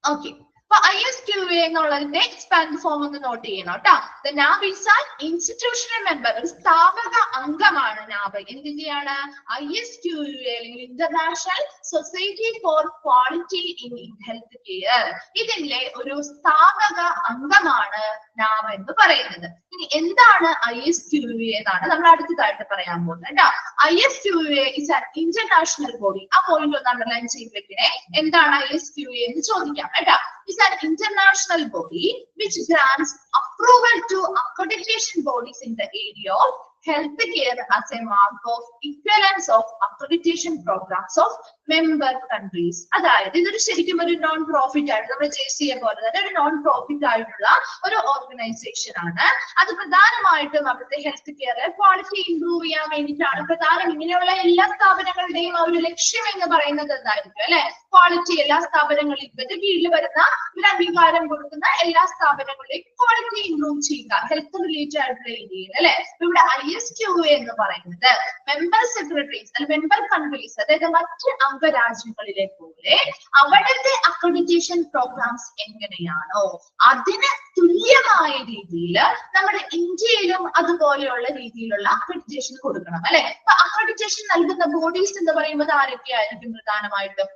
ഓക്കെ. അപ്പൊ ISQA എന്നുള്ളതിന്റെ എക്സ്പാൻഡ് ഫോം ഒന്ന് നോട്ട് ചെയ്യണം കേട്ടോ. The NAV is an institutional member, ഒരു സ്ഥാപക അംഗമാണ് NAV. എന്തിന്റെയാണ്? ISQA അല്ലെങ്കിൽ International Society for Quality in health care. ഇതിലെ ഒരു സ്ഥാപക അംഗമാണ് NAV എന്ന് പറയുന്നത്. ഇനി എന്താണ് ISQA എന്നാണ് നമ്മൾ അടുത്തതായിട്ട് പറയാൻ പോകുന്നത് കേട്ടോ. ISQA is an international body. ആ പോയിന്റ് ഒന്ന് അണ്ടർലൈൻ ചെയ്ത് വെക്കണേ. എന്താണ് ISQA എന്ന് ചോദിക്കാം കേട്ടോ. Is an international body which grants approval to accreditation bodies in the area of healthcare as a mark of equivalence of accreditation programs of member countries. അതായത് ഇതൊരു ശരിക്കും ഒരു നോൺ പ്രോഫിറ്റ് ആയിട്ട് നമ്മുടെ JCA പോലെ തന്നെ ഒരു നോൺ പ്രോഫിറ്റ് ആയിട്ടുള്ള ഒരു ഓർഗനൈസേഷൻ ആണ്. അത് പ്രധാനമായിട്ടും അവിടുത്തെ ഹെൽത്ത് കെയർ ക്വാളിറ്റി ഇംപ്രൂവ് ചെയ്യാൻ വേണ്ടിയിട്ടാണ്. പ്രധാനം ഇങ്ങനെയുള്ള എല്ലാ സ്ഥാപനങ്ങളുടെയും ഒരു ലക്ഷ്യം എന്ന് പറയുന്നത് എന്തായിരിക്കും അല്ലെ? ക്വാളിറ്റി എല്ലാ സ്ഥാപനങ്ങളിലും ഇവരുടെ കീഴിൽ വരുന്ന ഒരു അംഗീകാരം കൊടുക്കുന്ന എല്ലാ സ്ഥാപനങ്ങളുടെയും ക്വാളിറ്റി ഇംപ്രൂവ് ചെയ്യുക ഹെൽത്ത് റിലേറ്റഡ് ആയിട്ടുള്ള ഏരിയയിൽ അല്ലെ. ഇവിടെ ISQA എന്ന് പറയുന്നത് മെമ്പർ സെക്രട്ടറീസ് അല്ലെങ്കിൽ മെമ്പർ കൺട്രീസ്, അതായത് മറ്റ് അംഗരാജ്യങ്ങളിലെ പോലെ അവിടുത്തെ അക്രഡിറ്റേഷൻ പ്രോഗ്രാംസ് എങ്ങനെയാണോ അതിന് തുല്യമായ രീതിയിൽ നമ്മുടെ ഇന്ത്യയിലും അതുപോലെയുള്ള രീതിയിലുള്ള അക്രഡിറ്റേഷൻ കൊടുക്കണം അല്ലെ. അപ്പൊ അക്രഡിറ്റേഷൻ നൽകുന്ന ബോഡീസ് എന്ന് പറയുന്നത് ആരൊക്കെയായിരിക്കും? പ്രധാനമായിട്ടും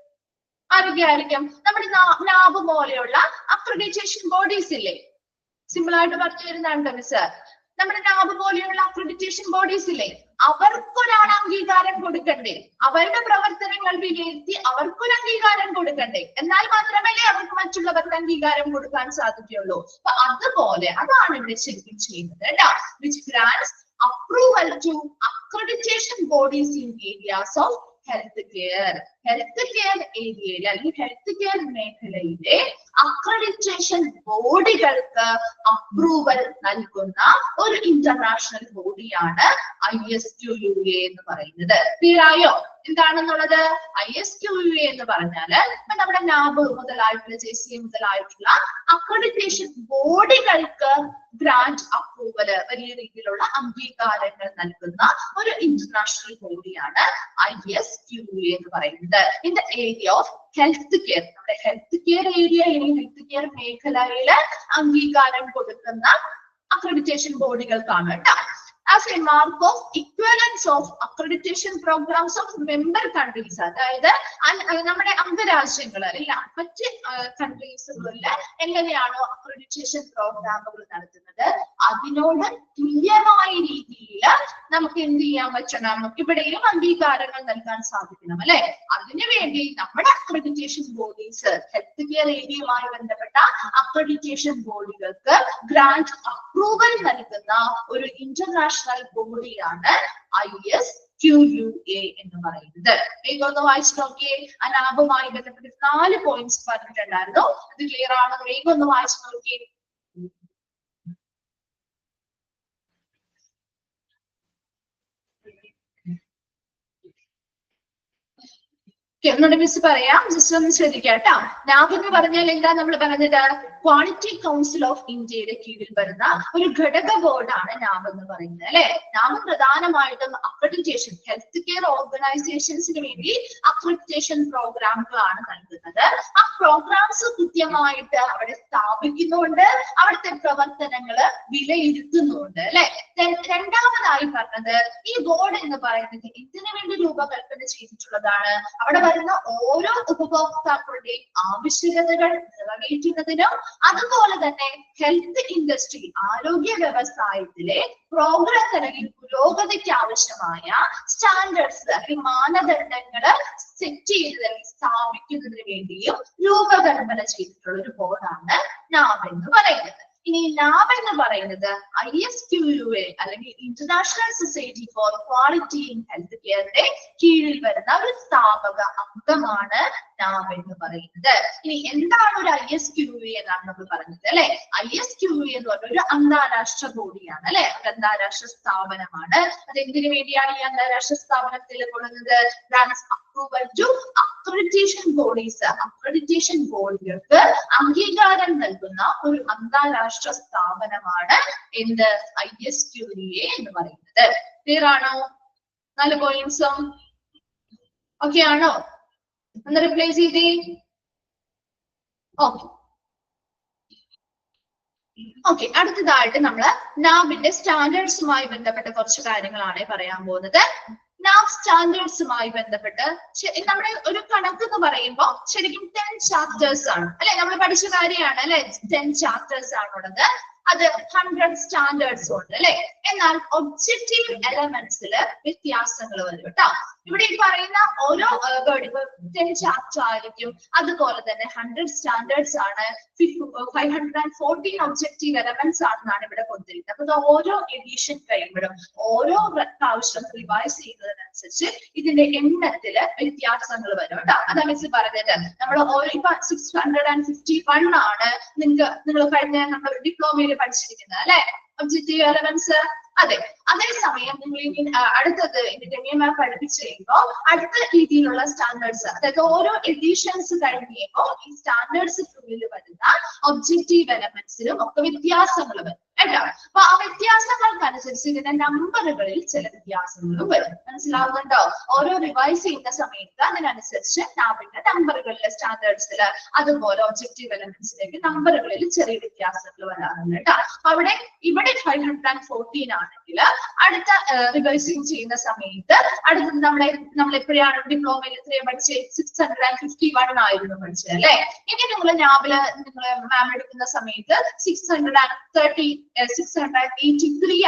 ആരൊക്കെയായിരിക്കും? നമ്മുടെ NAV പോലെയുള്ള അക്രഡിറ്റേഷൻ ബോഡീസ് ഇല്ലേ? സിമ്പിൾ ആയിട്ട് പറഞ്ഞു തരുന്നുണ്ട് മിസ്. നമ്മുടെ NAV പോലെയുള്ള അക്രഡിറ്റേഷൻ ബോഡീസ് ഇല്ലേ, അവർക്കൊരാണ് അംഗീകാരം കൊടുക്കണ്ടേ? അവരുടെ പ്രവർത്തനങ്ങൾ വിലയിരുത്തി അവർക്കൊരു അംഗീകാരം കൊടുക്കണ്ടേ? എന്നാൽ മാത്രമല്ലേ അവർക്ക് മറ്റുള്ളവർക്ക് അംഗീകാരം കൊടുക്കാൻ സാധിക്കുകയുള്ളൂ. അപ്പൊ അതുപോലെ അതാണ് ഇവിടെ ശരിക്കും ചെയ്യുന്നത് കേട്ടോ. Which grants approval to accreditation bodies in areas of health care. Health care ഏരിയയിൽ അല്ലെങ്കിൽ ഹെൽത്ത് കെയർ മേഖലയിലെ അക്രഡിറ്റേഷൻ ബോഡികൾക്ക് അപ്രൂവൽ നൽകുന്ന ഒരു ഇന്റർനാഷണൽ ബോഡിയാണ് ISQA എന്ന് പറയുന്നത്. ക്ലിയർ ആയോ എന്താണെന്നുള്ളത്? ISQA എന്ന് പറഞ്ഞാല് ഇപ്പൊ നമ്മുടെ NAB മുതലായിട്ടുള്ള JCA മുതലായിട്ടുള്ള അക്രഡിറ്റേഷൻ ബോഡികൾക്ക് ഗ്രാന്റ് അപ്രൂവൽ വലിയ രീതിയിലുള്ള അംഗീകാരങ്ങൾ നൽകുന്ന ഒരു ഇന്റർനാഷണൽ ബോഡിയാണ് ISQA എന്ന് പറയുന്നത്. In the area of health care, നമ്മുടെ ഹെൽത്ത് കെയർ ഏരിയ അല്ലെങ്കിൽ ഹെൽത്ത് കെയർ മേഖലയില് അംഗീകാരം കൊടുക്കുന്ന അക്രഡിറ്റേഷൻ ബോഡികൾക്കാണ് കേട്ടോ. As a mark of equivalence of accreditation programs of member countries, അതായത് നമ്മുടെ അംഗരാജ്യങ്ങൾ അല്ല മറ്റ് കൺട്രീസുകളിൽ എങ്ങനെയാണോ അക്രഡിറ്റേഷൻ പ്രോഗ്രാമുകൾ നടത്തുന്നത് അതിനോട് തുല്യമായ രീതിയിൽ നമുക്ക് എന്ത് ചെയ്യാൻ പറ്റണം? ഇവിടെയും അംഗീകാരങ്ങൾ നൽകാൻ സാധിക്കണം അല്ലെ. അതിനുവേണ്ടി നമ്മുടെ അക്രഡിറ്റേഷൻ ബോഡീസ് ഹെൽത്ത് കെയർ ഏരിയയുമായി ബന്ധപ്പെട്ട അക്രഡിറ്റേഷൻ ബോഡികൾക്ക് ഗ്രാന്റ് അപ്രൂവൽ നൽകുന്ന ഒരു ഇന്റർനാഷണൽ ബോഡിയാണ് ISQA എന്ന് പറയുന്നത്. വേഗം ഒന്ന് വായിച്ചു നോക്കിയേ. NABുമായി ബന്ധപ്പെട്ട് 4 പോയിന്റ്സ് പറഞ്ഞിട്ടുണ്ടായിരുന്നു. അത് ക്ലിയർ ആണോ? വേഗം ഒന്ന് വായിച്ചു നോക്കിയേ. ഒന്നുകൂടെ മിസ് പറയാം, ജസ്റ്റ് ഒന്ന് ശ്രദ്ധിക്കാം കേട്ടോ. NAB എന്ന് പറഞ്ഞാൽ എന്താ നമ്മൾ പറഞ്ഞത്? ക്വാളിറ്റി കൗൺസിൽ ഓഫ് ഇന്ത്യയുടെ കീഴിൽ വരുന്ന ഒരു ഘടക ബോർഡാണ് NAB എന്ന് പറയുന്നത് അല്ലെ. NAB പ്രധാനമായിട്ടും അക്രഡിറ്റേഷൻ ഹെൽത്ത് കെയർ ഓർഗനൈസേഷൻസിന് വേണ്ടി അക്രഡിറ്റേഷൻ പ്രോഗ്രാമുകളാണ് നൽകുന്നത്. ആ പ്രോഗ്രാംസ് കൃത്യമായിട്ട് അവിടെ സ്ഥാപിക്കുന്നുണ്ട്, അവിടുത്തെ പ്രവർത്തനങ്ങള് വിലയിരുത്തുന്നുണ്ട് അല്ലെ. രണ്ടാമതായി പറഞ്ഞത് ഈ ബോർഡ് എന്ന് പറയുന്നത് ഇതിനു വേണ്ടി രൂപകൽപ്പന ചെയ്തിട്ടുള്ളതാണ്. അവിടെ വരുന്ന ഓരോ ഉപഭോക്താക്കളുടെയും ആവശ്യകതകൾ നിറവേറ്റുന്നതിനും അതുപോലെ തന്നെ ഹെൽത്ത് ഇൻഡസ്ട്രി ആരോഗ്യ വ്യവസായത്തിലെ പ്രോഗ്രസ് അല്ലെങ്കിൽ പുരോഗതിക്ക് ആവശ്യമായ സ്റ്റാൻഡേർഡ്സ് അല്ലെങ്കിൽ മാനദണ്ഡങ്ങള് സെറ്റ് ചെയ്ത് സ്ഥാപിക്കുന്നതിന് വേണ്ടിയും രൂപകൽപ്പന ചെയ്തിട്ടുള്ള ഒരു ബോർഡാണ് NAB എന്ന് പറയുന്നത്. ഇനി നാബ് എന്ന് പറയുന്നത് ISQUA അല്ലെങ്കിൽ International Society for Quality in Health കെയറിന്റെ കീഴിൽ വരുന്ന ഒരു സ്ഥാപക അംഗമാണ് നാബ് എന്ന് പറയുന്നത്. ഇനി എന്താണ് ഒരു ISQA എന്നാണ് നമ്മൾ പറഞ്ഞത് അല്ലെ. ISQA എന്ന് പറഞ്ഞ ഒരു അന്താരാഷ്ട്ര ബോഡിയാണ് അല്ലെ, ഒരു അന്താരാഷ്ട്ര സ്ഥാപനമാണ്. അത് എന്തിനു വേണ്ടിയാണ് ഈ അന്താരാഷ്ട്ര സ്ഥാപനത്തിൽ കൊള്ളുന്നത്? Approval to accreditation bodies, accreditation ബോഡികൾക്ക് അംഗീകാരം നൽകുന്ന ഒരു അന്താരാഷ്ട്ര സ്ഥാപനമാണ് എന്ത് ISQA എന്ന് പറയുന്നത്. ക്ലിയർ ആണോ? 4 പോയിന്റ്സും ഓക്കെ ആണോ? ഒന്ന് റിപ്ലൈ ചെയ്തേ. ഓക്കെ ഓക്കെ അടുത്തതായിട്ട് നമ്മള് നാബിന്റെ സ്റ്റാൻഡേർഡ്സുമായി ബന്ധപ്പെട്ട കുറച്ച് കാര്യങ്ങളാണ് പറയാൻ പോകുന്നത്. നാബ് സ്റ്റാൻഡേർഡ്സുമായി ബന്ധപ്പെട്ട് നമ്മുടെ ഒരു കണക്ക് എന്ന് പറയുമ്പോൾ ശരിക്കും 10 ചാപ്റ്റേഴ്സ് ആണ് അല്ലെ, നമ്മൾ പഠിച്ച കാര്യമാണ് അല്ലെ. 10 ചാപ്റ്റേഴ്സ് ആണുള്ളത്. അത് 100 സ്റ്റാൻഡേർഡ്സ് ഉണ്ട് അല്ലെ. എന്നാൽ ഒബ്ജക്റ്റീവ് എലമെന്റ്സിൽ വ്യത്യാസങ്ങൾ വരും കേട്ടോ. ഇവിടെ ഈ പറയുന്ന ഓരോ വേർഡ് 10 ചാപ്റ്റർ ആയിരിക്കും, അതുപോലെ തന്നെ 100 സ്റ്റാൻഡേർഡ്സ് ആണ്, 514 ഒബ്ജക്റ്റീവ് എലമെന്റ്സ് ആണെന്നാണ് ഇവിടെ കൊടുത്തിരിക്കുന്നത്. അപ്പൊ ഓരോ എഡിഷൻ കഴിയുമ്പോഴും ഓരോ പ്രാവശ്യം റിവൈസ് ചെയ്യുന്നതിനനുസരിച്ച് ഇതിന്റെ എണ്ണത്തില് വ്യത്യാസങ്ങൾ വരും കേട്ടോ. അതാ മിസ് പറഞ്ഞത്. നമ്മൾ ഇപ്പൊ 651 ആണ് നിങ്ങൾ കഴിഞ്ഞ നമ്മൾ ഡിപ്ലോമയിൽ പഠിച്ചിരിക്കുന്നത് അല്ലെ, ഒബ്ജക്റ്റീവ് എലമെന്റ്സ്. അതെ, അതേസമയം നിങ്ങൾ അടുത്തത് മാം പഠിപ്പിച്ചു കഴിയുമ്പോൾ അടുത്ത രീതിയിലുള്ള സ്റ്റാൻഡേർഡ്സ്, അതായത് ഓരോ എഡിഷൻസ് കഴിയുമ്പോൾ ഈ സ്റ്റാൻഡേർഡ്സിനുള്ളിൽ വരുന്ന ഒബ്ജക്റ്റീവ് എലമെന്റ്സിലും ഒക്കെ വ്യത്യാസങ്ങൾ വരും കേട്ടോ. അപ്പൊ ആ വ്യത്യാസങ്ങൾക്കനുസരിച്ച് ഇതിന്റെ നമ്പറുകളിൽ ചില വ്യത്യാസങ്ങളും വരും. മനസ്സിലാവുന്നുണ്ടോ? ഓരോ റിവൈസ് ചെയ്യുന്ന സമയത്ത് അതിനനുസരിച്ച് നാബിന്റെ നമ്പറുകളിലെ സ്റ്റാൻഡേർഡ്സിൽ അതുപോലെ ഒബ്ജക്റ്റീവ് എലമെന്റ്സിലേക്ക് നമ്പറുകളിൽ ചെറിയ വ്യത്യാസങ്ങൾ വരാറുണ്ട് കേട്ടോ. അപ്പൊ ഇവിടെ 514 ആണെങ്കിൽ അടുത്ത റിവൈസിങ് ചെയ്യുന്ന സമയത്ത് അടുത്തത് നമ്മൾ എപ്പോഴാണ് ഡിപ്ലോമയിൽ എത്രയാണ് പഠിച്ചത്? 651 ആയിരുന്നു പഠിച്ചത് അല്ലെ. ഇനി നിങ്ങൾ നാബില് നിങ്ങൾ മാം എടുക്കുന്ന സമയത്ത് 683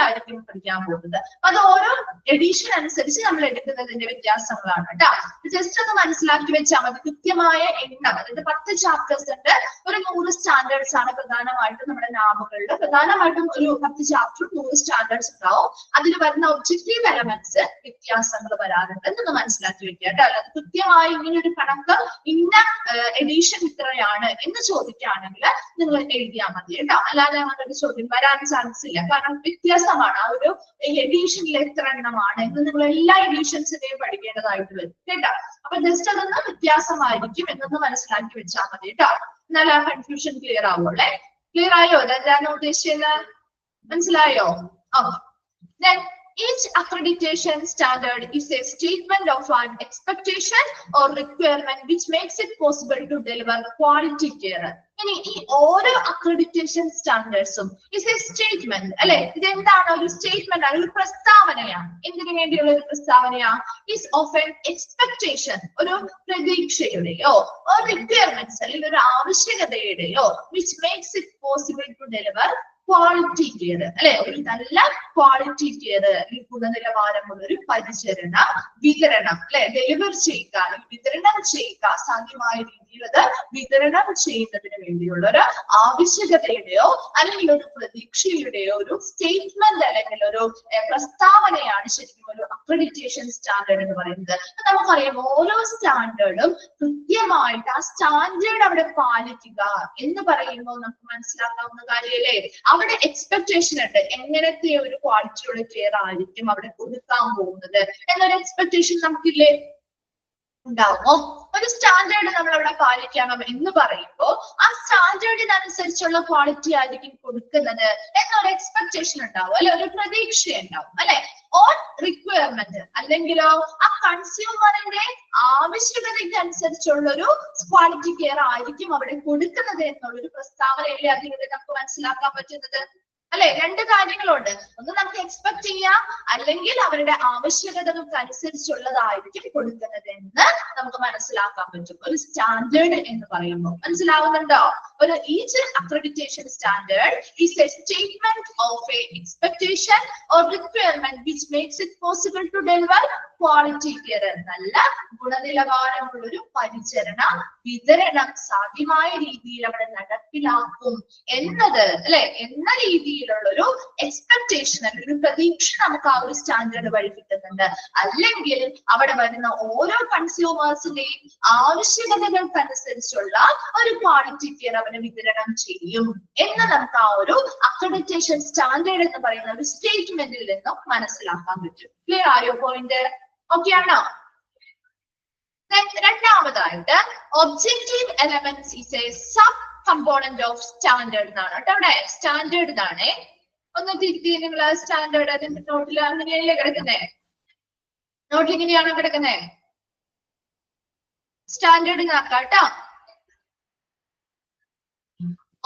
ആയിരിക്കും പഠിക്കാൻ പോകുന്നത്. അത് ഓരോ എഡിഷൻ അനുസരിച്ച് നമ്മൾ എടുക്കുന്നതിന്റെ വ്യത്യാസങ്ങളാണ് കേട്ടോ. ജസ്റ്റ് ഒന്ന് മനസ്സിലാക്കി വെച്ചാൽ മതി. കൃത്യമായ എണ്ണം, അതായത് 10 ചാപ്റ്റേഴ്സ് ഉണ്ട്, ഒരു 100 സ്റ്റാൻഡേർഡ്സ് ആണ് പ്രധാനമായിട്ടും നമ്മുടെ നാബുകളിൽ. പ്രധാനമായിട്ടും ഒരു 10 ചാപ്റ്റർ 100 സ്റ്റാൻഡേർഡ്സ് ഉണ്ടാവും. അതിൽ വരുന്ന ഒബ്ജക്റ്റീവ് എലമെന്റ്സ് വ്യത്യാസങ്ങൾ വരാറുണ്ട് എന്നൊന്ന് മനസ്സിലാക്കി വെക്കുക കേട്ടോ. അല്ലാതെ കൃത്യമായി ഇങ്ങനെ ഒരു കണക്ക് ഇന്ന എഡിഷൻ ഇത്രയാണ് എന്ന് ചോദിക്കുകയാണെങ്കിൽ നിങ്ങൾ എഴുതിയാൽ മതി കേട്ടോ. അല്ലാതെ അങ്ങനെ ചോദ്യം വരാൻ ചാൻസ് ഇല്ല. കാരണം വ്യത്യാസമാണ്. ആ ഒരു എഡിഷനിൽ എത്ര എണ്ണമാണ് എന്ന് നിങ്ങൾ എല്ലാ എഡിഷൻസിനെയും പഠിക്കേണ്ടതായിട്ട് വരും കേട്ടോ. അപ്പൊ ജസ്റ്റ് അതൊന്ന് വ്യത്യാസമായിരിക്കും എന്നൊന്ന് മനസ്സിലാക്കി വെച്ചാൽ മതി കേട്ടോ. എന്നാൽ ആ കൺഫ്യൂഷൻ ക്ലിയർ ആവുള്ളേ. ക്ലിയർ ആയോ? എന്താണ് ഉദ്ദേശിച്ചത്? മനസ്സിലായോ? Then each accreditation standard is a statement of an expectation or requirement which makes it possible to deliver quality care. ഇനി ഈ ഓരോ അക്രഡിറ്റേഷൻ സ്റ്റാൻഡേർഡ്സും ഇസ് എ സ്റ്റേറ്റ്മെന്റ് അല്ലെ. ഇതെന്താണ്? ഒരു സ്റ്റേറ്റ്മെന്റ് ആണ്, ഒരു പ്രസ്താവനയാണ്. എന്തിനു വേണ്ടിയുള്ള ഒരു പ്രസ്താവനയാ? ഇസ് ഓഫ് എൻ എക്സ്പെക്ടേഷൻ, ഒരു പ്രതീക്ഷയുടെയോ ഒരു റിക്വയർമെന്റ്സ് അല്ലെങ്കിൽ ഒരു ആവശ്യകതയുടെയോ which makes it possible to deliver quality care അല്ലെ. ഒരു നല്ല ക്വാളിറ്റി കെയർ, ഗുണനിലവാരമുള്ള ഒരു പരിചരണ വിതരണം അല്ലെ, ഡെലിവർ ചെയ്യുക, വിതരണം ചെയ്യുക, സാധ്യമായ രീതിയിൽ അത് വിതരണം ചെയ്യുന്നതിന് വേണ്ടിയുള്ള ഒരു ആവശ്യകതയുടെയോ അല്ലെങ്കിൽ ഒരു പ്രതീക്ഷയുടെയോ ഒരു സ്റ്റേറ്റ്മെന്റ് അല്ലെങ്കിൽ ഒരു പ്രസ്താവനയാണ് ശരിക്കും ഒരു അക്രഡിറ്റേഷൻ സ്റ്റാൻഡേർഡ് എന്ന് പറയുന്നത്. നമുക്കറിയാം ഓരോ സ്റ്റാൻഡേർഡും കൃത്യമായിട്ട് ആ സ്റ്റാൻഡേർഡ് അവിടെ പാലിക്കുക എന്ന് പറയുമ്പോൾ നമുക്ക് മനസ്സിലാക്കാവുന്ന കാര്യമല്ലേ. അവിടെ എക്സ്പെക്ടേഷൻ ഉണ്ട്, എങ്ങനത്തെ ഒരു ക്വാളിറ്റിയുള്ള കെയർ ആയിരിക്കും അവിടെ കൊടുക്കാൻ പോകുന്നത് എന്നൊരു എക്സ്പെക്ടേഷൻ നമുക്കില്ലേ? ഉണ്ടാവുമോ? ഒരു സ്റ്റാൻഡേർഡ് നമ്മൾ അവിടെ പാലിക്കണം എന്ന് പറയുമ്പോൾ ആ സ്റ്റാൻഡേർഡിനനുസരിച്ചുള്ള ക്വാളിറ്റി ആയിരിക്കും കൊടുക്കുന്നത് എന്നൊരു എക്സ്പെക്ടേഷൻ ഉണ്ടാവും അല്ലെ, ഒരു പ്രതീക്ഷ ഉണ്ടാവും അല്ലെ. ഓൺ റിക്വയർമെന്റ് അല്ലെങ്കിലോ ആ കൺസ്യൂമറിന്റെ ആവശ്യകതയ്ക്ക് അനുസരിച്ചുള്ള ഒരു ക്വാളിറ്റി കെയർ ആയിരിക്കും അവിടെ കൊടുക്കുന്നത് എന്നുള്ളൊരു പ്രസ്താവനയല്ലേ അതിലൂടെ നമുക്ക് മനസ്സിലാക്കാൻ പറ്റുന്നത്. അല്ലെ? രണ്ട് കാര്യങ്ങളുണ്ട്. ഒന്ന് നമുക്ക് എക്സ്പെക്ട് ചെയ്യാം, അല്ലെങ്കിൽ അവരുടെ ആവശ്യകതകൾക്ക് അനുസരിച്ചുള്ളതായിരിക്കും കൊടുക്കുന്നത് എന്ന് നമുക്ക് മനസ്സിലാക്കാൻ പറ്റും. ഒരു സ്റ്റാൻഡേർഡ് എന്ന് പറയുമ്പോൾ മനസ്സിലാവുന്നുണ്ടോ? ഒരു each accreditation standard is a statement of a expectation or requirement which makes it possible to deliver quality care. നല്ല ഗുണനിലവാരമുള്ള ഒരു പരിചരണ വിതരണം സാധ്യമായ രീതിയിൽ അവിടെ നടപ്പിലാക്കും എന്നത് അല്ലെ എന്ന രീതിയിലുള്ള ഒരു എക്സ്പെക്ടേഷൻ, ഒരു പ്രതീക്ഷ നമുക്ക് ആ ഒരു സ്റ്റാൻഡേർഡ് വഴി കിട്ടുന്നുണ്ട്. അല്ലെങ്കിൽ അവിടെ വരുന്ന ഓരോ കൺസ്യൂമേഴ്സിന്റെയും ആവശ്യകതകൾക്കനുസരിച്ചുള്ള ഒരു ക്വാളിറ്റി കെയർ അവന് വിതരണം ചെയ്യും എന്ന് നമുക്ക് ആ ഒരു അക്രഡിറ്റേഷൻ സ്റ്റാൻഡേർഡ് എന്ന് പറയുന്ന ഒരു സ്റ്റേറ്റ്മെന്റിൽ നിന്നും മനസ്സിലാക്കാൻ പറ്റും. ക്ലിയർ ആയോ പോയിന്റ്? ഓക്കെ ആണോ? രണ്ടാമതായിട്ട് objective elements is A sub component of standard എന്നാണ് കേട്ടോ. അവിടെ സ്റ്റാൻഡേർഡ് എന്നാണ്. ഒന്ന് തിരുത്തി നിങ്ങൾ സ്റ്റാൻഡേർഡ് അതിന്റെ നോട്ടിൽ അങ്ങനെയല്ലേ കിടക്കുന്നേ? നോട്ടിൽ ഇങ്ങനെയാണോ കിടക്കുന്നേ? സ്റ്റാൻഡേർഡ് ആക്കാം കേട്ടോ.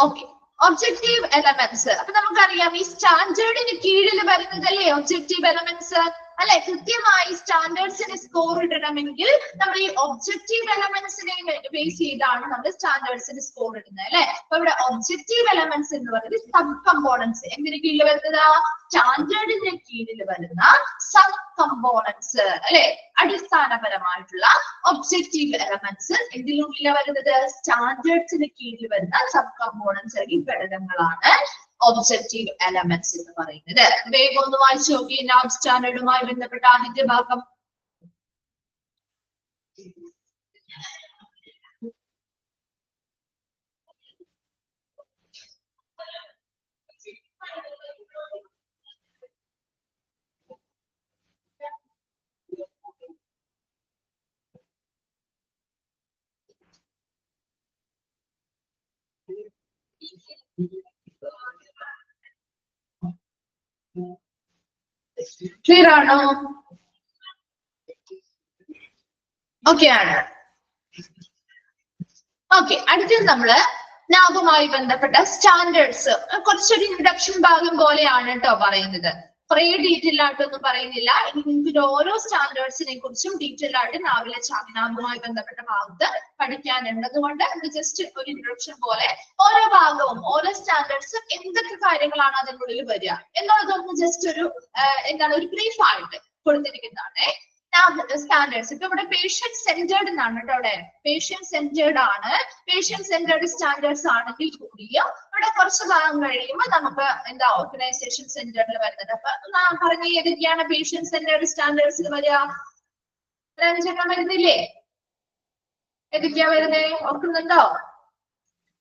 Okay, objective elements. അപ്പൊ നമുക്കറിയാം ഈ സ്റ്റാൻഡേർഡിന് കീഴിൽ വരുന്നതല്ലേ ഒബ്ജക്റ്റീവ് എലമെന്റ്സ് അല്ലെ? കൃത്യമായി സ്റ്റാൻഡേർഡ്സിന് സ്കോർ ഇടണമെങ്കിൽ നമ്മൾ ഈ ഒബ്ജക്റ്റീവ് എലമെന്റ്സിനെ ബേസ് ചെയ്താണ് നമ്മൾ സ്റ്റാൻഡേർഡ്സിന് സ്കോർ ഇടുന്നത് അല്ലെ? അപ്പൊ ഇവിടെ ഒബ്ജക്റ്റീവ് എലമെന്റ്സ് എന്ന് പറയുന്നത് സബ് കമ്പോണൻസ്. എന്തിന് കീഴിൽ വരുന്നതാ? സ്റ്റാൻഡേർഡിന്റെ കീഴിൽ വരുന്ന സബ് കമ്പോണൻസ് അല്ലെ? അടിസ്ഥാനപരമായിട്ടുള്ള ഒബ്ജക്റ്റീവ് എലമെന്റ്സ് എന്തിനുള്ളില വരുന്നത്? സ്റ്റാൻഡേർഡ്സിന് കീഴിൽ വരുന്ന സബ് കമ്പോണൻസ് അല്ലെങ്കിൽ ഘടകങ്ങളാണ് ഒബ്ജക്റ്റീവ് എലമെന്റ്സ് എന്ന് പറയുന്നത്. വേഗം ഒന്ന് വായിച്ചു നോക്കി നാബ് സ്റ്റാൻഡേർഡുമായി ബന്ധപ്പെട്ട ആദ്യത്തെ ഭാഗം. ക്ലിയർ ആണോ? ഓക്കെ ആണ്. ഓക്കെ, അടുത്തത് നമ്മള് നാബുമായി ബന്ധപ്പെട്ട സ്റ്റാൻഡേർഡ്സ് കുറച്ചൊരു ഇൻട്രൊഡക്ഷൻ ഭാഗം പോലെയാണ് കേട്ടോ പറയുന്നത്. കുറെ ഡീറ്റെയിൽ ആയിട്ടൊന്നും പറയുന്നില്ല. ഇനി നിങ്ങൾക്ക് ഓരോ സ്റ്റാൻഡേർഡ്സിനെ കുറിച്ചും ഡീറ്റെയിൽ ആയിട്ട് നാബുമായി ബന്ധപ്പെട്ട ഭാഗത്ത് പഠിക്കാനുണ്ട്. അതുകൊണ്ട് നമുക്ക് ജസ്റ്റ് ഒരു ഇൻട്രൊഡക്ഷൻ പോലെ ഓരോ ഭാഗവും ഓരോ സ്റ്റാൻഡേർഡ്സ് എന്തൊക്കെ കാര്യങ്ങളാണ് അതിനുള്ളിൽ വരിക എന്നുള്ളതൊന്ന് ജസ്റ്റ് ഒരു ഒരു ബ്രീഫ് ആയിട്ട് കൊടുത്തിരിക്കുന്നതാണ്. സ്റ്റാൻഡേർഡ്സ് ഇപ്പൊ ഇവിടെ പേഷ്യന്റ് സെന്റേർഡ് എന്നാണ് കേട്ടോ. അവിടെ പേഷ്യന്റ് സെന്റേർഡ് ആണ്. പേഷ്യന്റ് സെന്റേർഡ് സ്റ്റാൻഡേർഡ്സ് ആണെങ്കിൽ കൂടിയും ഇവിടെ കുറച്ച് ഭാഗം കഴിയുമ്പോൾ നമുക്ക് ഓർഗനൈസേഷൻ സെന്റേർഡിൽ വരുന്നത്. അപ്പൊ പറഞ്ഞ ഏതൊക്കെയാണ് പേഷ്യന്റ് സെന്റേർഡ് സ്റ്റാൻഡേർഡ്സിൽ വരിക? രഞ്ജനം വരുന്നില്ലേ? ഏതൊക്കെയാ വരുന്നേ? ഓർക്കുന്നുണ്ടോ?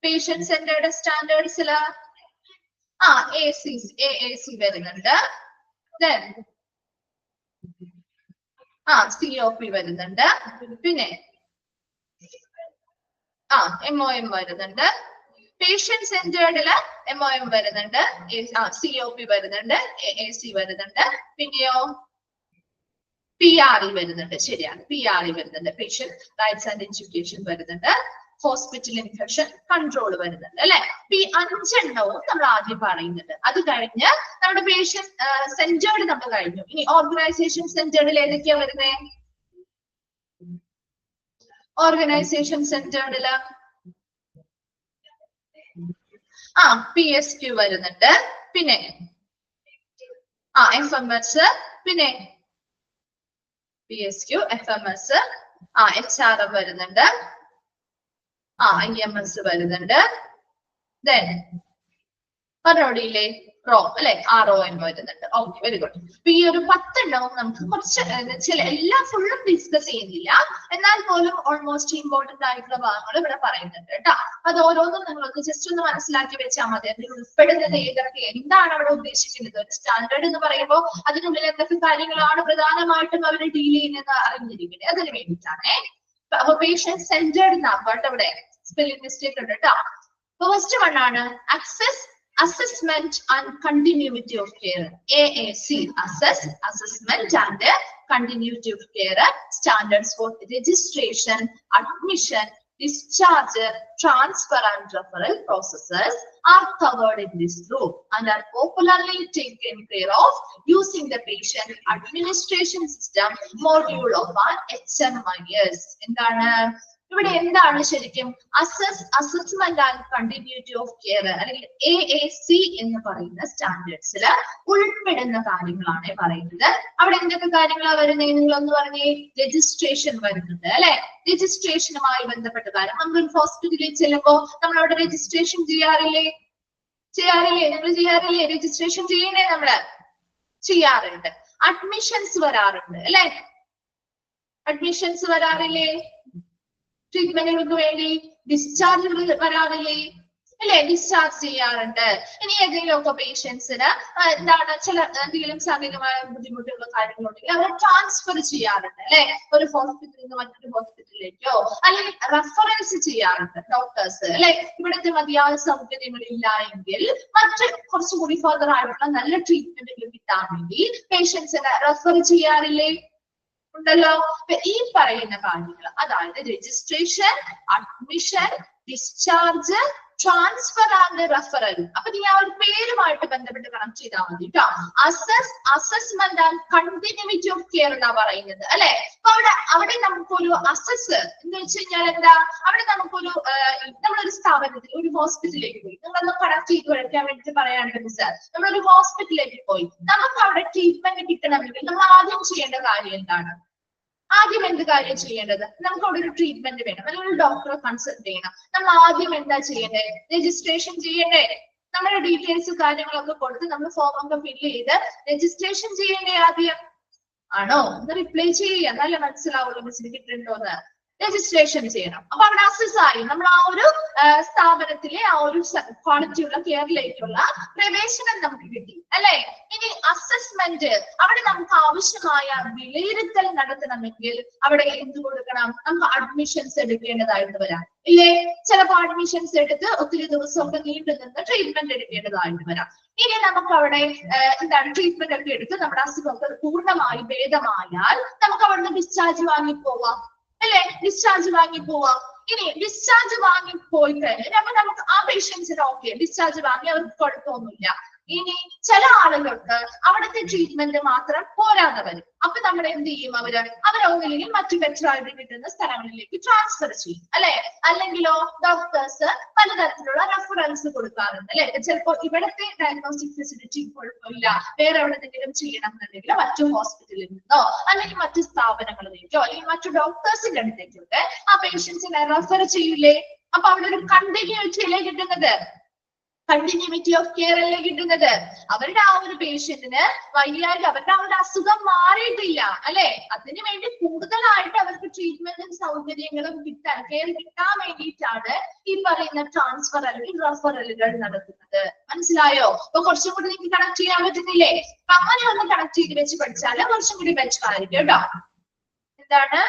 പേഷ്യന്റ് സെന്റേർഡ് സ്റ്റാൻഡേർഡ്സില് AAC വരുന്നുണ്ട്. Then COP വരുന്നുണ്ട്. പിന്നെ MOM വരുന്നുണ്ട്. പേഷ്യന്റ് സെന്റേർഡില് MOM വരുന്നുണ്ട്, COP വരുന്നുണ്ട്, AAC വരുന്നുണ്ട്. പിന്നെയോ PRE വരുന്നുണ്ട്. ശരിയാണ്, PRE വരുന്നുണ്ട്. പേഷ്യന്റ് റൈറ്റ്സ് ആൻഡ് എഡ്യൂക്കേഷൻ വരുന്നുണ്ട്. ഹോസ്പിറ്റൽ ഇൻഫെക്ഷൻ കൺട്രോൾ വരുന്നുണ്ട് അല്ലെ? ഈ 5 എണ്ണവും നമ്മൾ ആദ്യം പറയുന്നുണ്ട്. അത് കഴിഞ്ഞ് നമ്മുടെ പേഷ്യന്റ് സെന്റേർഡ് നമ്മൾ കഴിഞ്ഞു. ഇനി ഓർഗനൈസേഷൻ സെന്റേർഡിൽ ഏതൊക്കെയാ വരുന്നേ? ഓർഗനൈസേഷൻ സെന്റേർഡില് PSQ വരുന്നുണ്ട്. പിന്നെ FMS, പിന്നെ PSQ, FMS, HRM വരുന്നുണ്ട്, IMS വരുന്നുണ്ട്. Then പറഞ്ഞോടിയില്ലേ? അല്ലെ? ROM വരുന്നുണ്ട്. Okay, very good. അപ്പൊ ഈ ഒരു 10 എണ്ണവും നമുക്ക് കുറച്ച് എല്ലാം ഫുള്ളും ഡിസ്കസ് ചെയ്യുന്നില്ല, എന്നാൽ പോലും ഓൾമോസ്റ്റ് ഇമ്പോർട്ടന്റ് ആയിട്ടുള്ള ഭാഗങ്ങൾ ഇവിടെ പറയുന്നുണ്ട് കേട്ടോ. അത് ഓരോന്നും നിങ്ങളൊന്ന് ജസ്റ്റ് ഒന്ന് മനസ്സിലാക്കി വെച്ചാൽ മതി. അതിൽ ഉൾപ്പെടുന്നത് ഏതൊക്കെ, എന്താണ് അവിടെ ഉദ്ദേശിക്കുന്നത്. ഒരു സ്റ്റാൻഡേർഡ് എന്ന് പറയുമ്പോൾ അതിനുള്ളിൽ എന്തൊക്കെ കാര്യങ്ങളാണ് പ്രധാനമായിട്ടും അവർ ഡീൽ ചെയ്യുന്നത് അറിഞ്ഞിരിക്കുന്നത്. അതിന് വേണ്ടിയിട്ടാണ്. അപ്പൊ പേഷ്യന്റ് സെന്റേർഡ് എന്നാണ് ഇവിടെ സ്പെല്ലിംഗ് മിസ്റ്റേക്ക് ഉണ്ട് കേട്ടോ. ഫസ്റ്റ് വൺ ആണ് assessment and continuity of care. AAC, assessment and continuity of care, standards for registration, admission, discharge, transfer and referral processes are covered in this group and are popularly taken care of using the patient administration system module of our HMIS. എന്താണ് ഇവിടെ എന്താണ് ശരിക്കും assessment and continuity of care അല്ലെങ്കിൽ AAC എന്ന് പറയുന്ന സ്റ്റാൻഡേർഡ്സിൽ ഉൾപ്പെടുന്ന കാര്യങ്ങളാണ് പറയുന്നത്. അവിടെ എന്തൊക്കെ കാര്യങ്ങളാണ് വരുന്നത്? നിങ്ങളൊന്ന് പറഞ്ഞേ. രജിസ്ട്രേഷൻ വരുന്നുണ്ട് അല്ലെ? രജിസ്ട്രേഷനുമായി ബന്ധപ്പെട്ട കാര്യം. നമ്മളൊരു ഹോസ്പിറ്റലിൽ ചെല്ലുമ്പോൾ നമ്മൾ അവിടെ രജിസ്ട്രേഷൻ ചെയ്യാറില്ലേ? നിങ്ങൾ ചെയ്യാറില്ലേ? രജിസ്ട്രേഷൻ ചെയ്യണേ? നമ്മള് ചെയ്യാറുണ്ട്. അഡ്മിഷൻസ് വരാറുണ്ട് അല്ലെ? അഡ്മിഷൻസ് വരാറില്ലേ? ട്രീറ്റ്മെന്റുകൾക്ക് വേണ്ടി ഡിസ്ചാർജുകൾ വരാറില്ലേ? അല്ലെ? ഡിസ്ചാർജ് ചെയ്യാറുണ്ട്. ഇനി ഏതെങ്കിലും ഒക്കെ പേഷ്യൻസിന് എന്താണ് ചില എന്തെങ്കിലും ശാരീരികമായ ബുദ്ധിമുട്ടുകളോ കാര്യങ്ങളുണ്ടെങ്കിൽ അവരെ ട്രാൻസ്ഫർ ചെയ്യാറുണ്ട് അല്ലെ? ഒരു ഹോസ്പിറ്റലിൽ നിന്ന് മറ്റൊരു ഹോസ്പിറ്റലിലേക്കോ അല്ലെങ്കിൽ റെഫറൻസ് ചെയ്യാറുണ്ട് ഡോക്ടേഴ്സ് അല്ലെ? ഇവിടുത്തെ മതിയായ സൗകര്യങ്ങൾ ഇല്ല എങ്കിൽ മറ്റ് കുറച്ചുകൂടി ഫർദർ ആയിട്ടുള്ള നല്ല ട്രീറ്റ്മെന്റുകൾ കിട്ടാൻ വേണ്ടി പേഷ്യൻസിനെ റെഫർ ചെയ്യാറില്ലേ? ഉണ്ടല്ലോ. ഈ പറയുന്ന കാര്യങ്ങൾ അതായത് registration, admission, discharge, transfer and referral. അപ്പൊ നീ ആ ഒരു പേരുമായിട്ട് ബന്ധപ്പെട്ട് കണക്ട് ചെയ്താൽ മതി കേട്ടോ. Assessment and continuity of care എന്നാ പറയുന്നത് അല്ലെ? അപ്പൊ അവിടെ നമുക്കൊരു അസസ് എന്ന് വെച്ച് കഴിഞ്ഞാൽ എന്താ? അവിടെ നമുക്കൊരു നമ്മളൊരു സ്ഥാപനത്തിൽ ഒരു ഹോസ്പിറ്റലിലേക്ക് പോയി. നിങ്ങളൊന്ന് കണക്ട് ചെയ്ത് വരയ്ക്കാൻ വേണ്ടിട്ട് പറയാനുണ്ട് സാർ. നമ്മളൊരു ഹോസ്പിറ്റലിലേക്ക് പോയി നമുക്ക് അവിടെ ട്രീറ്റ്മെന്റ് കിട്ടണമെങ്കിൽ നമ്മൾ ആദ്യം ചെയ്യേണ്ട കാര്യം എന്താണ്? ആദ്യം എന്ത് കാര്യം ചെയ്യേണ്ടത്? നമുക്ക് അവിടെ ഒരു ട്രീറ്റ്മെന്റ് വേണം അല്ലെങ്കിൽ ഒരു ഡോക്ടറെ കൺസൾട്ട് ചെയ്യണം. നമ്മൾ ആദ്യം എന്താ ചെയ്യേണ്ടത്? രജിസ്ട്രേഷൻ ചെയ്യണ്ടേ? നമ്മുടെ ഡീറ്റെയിൽസ് കാര്യങ്ങളൊക്കെ കൊടുത്ത് നമ്മൾ ഫോം ഒക്കെ ഫില്ല് ചെയ്ത് രജിസ്ട്രേഷൻ ചെയ്യണ്ടേ ആദ്യം? ആണോ? ഒന്ന് റിപ്ലൈ ചെയ്യുക, എന്നാലേ മനസ്സിലാവുള്ളൂ മിസ്സിന് കിട്ടുന്നുണ്ടോന്ന്. രജിസ്ട്രേഷൻ ചെയ്യണം. അപ്പൊ അവിടെ അസസ് ആയി നമ്മൾ ആ ഒരു സ്ഥാപനത്തിലെ ആ ഒരു ക്വാളിറ്റിയുള്ള കെയറിലേക്കുള്ള പ്രവേശനം നമുക്ക് കിട്ടി അല്ലെ? ഇനി അസസ്മെന്റ്, അവിടെ നമുക്ക് ആവശ്യമായ വിലയിരുത്തൽ നടത്തണമെങ്കിൽ അവിടെ എന്ത് കൊടുക്കണം? നമുക്ക് അഡ്മിഷൻസ് എടുക്കേണ്ടതായിട്ട് വരാം ഇല്ലേ? ചിലപ്പോൾ അഡ്മിഷൻസ് എടുത്ത് ഒത്തിരി ദിവസമൊക്കെ നീണ്ടു നിന്ന് ട്രീറ്റ്മെന്റ് എടുക്കേണ്ടതായിട്ട് വരാം. ഇനി നമുക്ക് അവിടെ എന്താണ് ട്രീറ്റ്മെന്റ് ഒക്കെ എടുത്ത് നമ്മുടെ അസുഖമൊക്കെ പൂർണ്ണമായി ഭേദമായാൽ നമുക്ക് അവിടുന്ന് ഡിസ്ചാർജ് വാങ്ങിപ്പോവാം അല്ലെ? ഡിസ്ചാർജ് വാങ്ങി പോവാം. ഇനി ഡിസ്ചാർജ് വാങ്ങി പോയി കഴിഞ്ഞാൽ അപ്പൊ നമുക്ക് ആ പേഷ്യൻസിന് ഓക്കെ ഡിസ്ചാർജ് വാങ്ങി അവർക്ക് കുഴപ്പമൊന്നുമില്ല. ഇനി ചില ആളുകൾക്ക് അവിടുത്തെ ട്രീറ്റ്മെന്റ് മാത്രം പോരാതെ വരും. അപ്പൊ നമ്മൾ എന്ത് ചെയ്യും? അവരൊന്നില്ലെങ്കിൽ മറ്റു ബെറ്റർ ആയിട്ട് കിട്ടുന്ന സ്ഥലങ്ങളിലേക്ക് ട്രാൻസ്ഫർ ചെയ്യും അല്ലെ? അല്ലെങ്കിലോ ഡോക്ടേഴ്സ് പലതരത്തിലുള്ള റെഫറൻസ് കൊടുക്കാറുണ്ട് അല്ലെ? ചിലപ്പോൾ ഇവിടുത്തെ ഡയഗ്നോസ്റ്റിക് ഫെസിലിറ്റി കുഴപ്പമില്ല, വേറെ എവിടെയെങ്കിലും ചെയ്യണം എന്നുണ്ടെങ്കിൽ മറ്റു ഹോസ്പിറ്റലിൽ നിന്നോ അല്ലെങ്കിൽ മറ്റു സ്ഥാപനങ്ങളിലേക്കോ അല്ലെങ്കിൽ മറ്റു ഡോക്ടേഴ്സിന്റെ അടുത്തേക്കൊക്കെ ആ പേഷ്യൻസിനെ റെഫർ ചെയ്യൂലേ? അപ്പൊ അവിടെ ഒരു കണ്ടിന്യൂറ്റി അല്ലേ കിട്ടുന്നത്? കണ്ടിന്യൂറ്റി ഓഫ് കെയർ അല്ലേ കിട്ടുന്നത്? അവരുടെ ആ ഒരു പേഷ്യന്റിന് വയ്യാതെ അവരുടെ ആ ഒരു അസുഖം മാറിയിട്ടില്ല അല്ലെ? അതിനു വേണ്ടി കൂടുതലായിട്ട് അവർക്ക് ട്രീറ്റ്മെന്റും സൗകര്യങ്ങളും കിട്ടാൻ കെയർ കിട്ടാൻ വേണ്ടിയിട്ടാണ് ഈ പറയുന്ന ട്രാൻസ്ഫർ അല്ലെങ്കിൽ റെഫറലുകൾ നടത്തുന്നത്. മനസ്സിലായോ? അപ്പൊ കുറച്ചും കൂടി നിങ്ങൾക്ക് കണക്ട് ചെയ്യാൻ പറ്റുന്നില്ലേ? അപ്പൊ അങ്ങനെ ഒന്ന് കണക്ട് ചെയ്ത് വെച്ച് പഠിച്ചാല് കുറച്ചും കൂടി ബെറ്റർ ആയിരിക്കും കേട്ടോ. എന്താണ്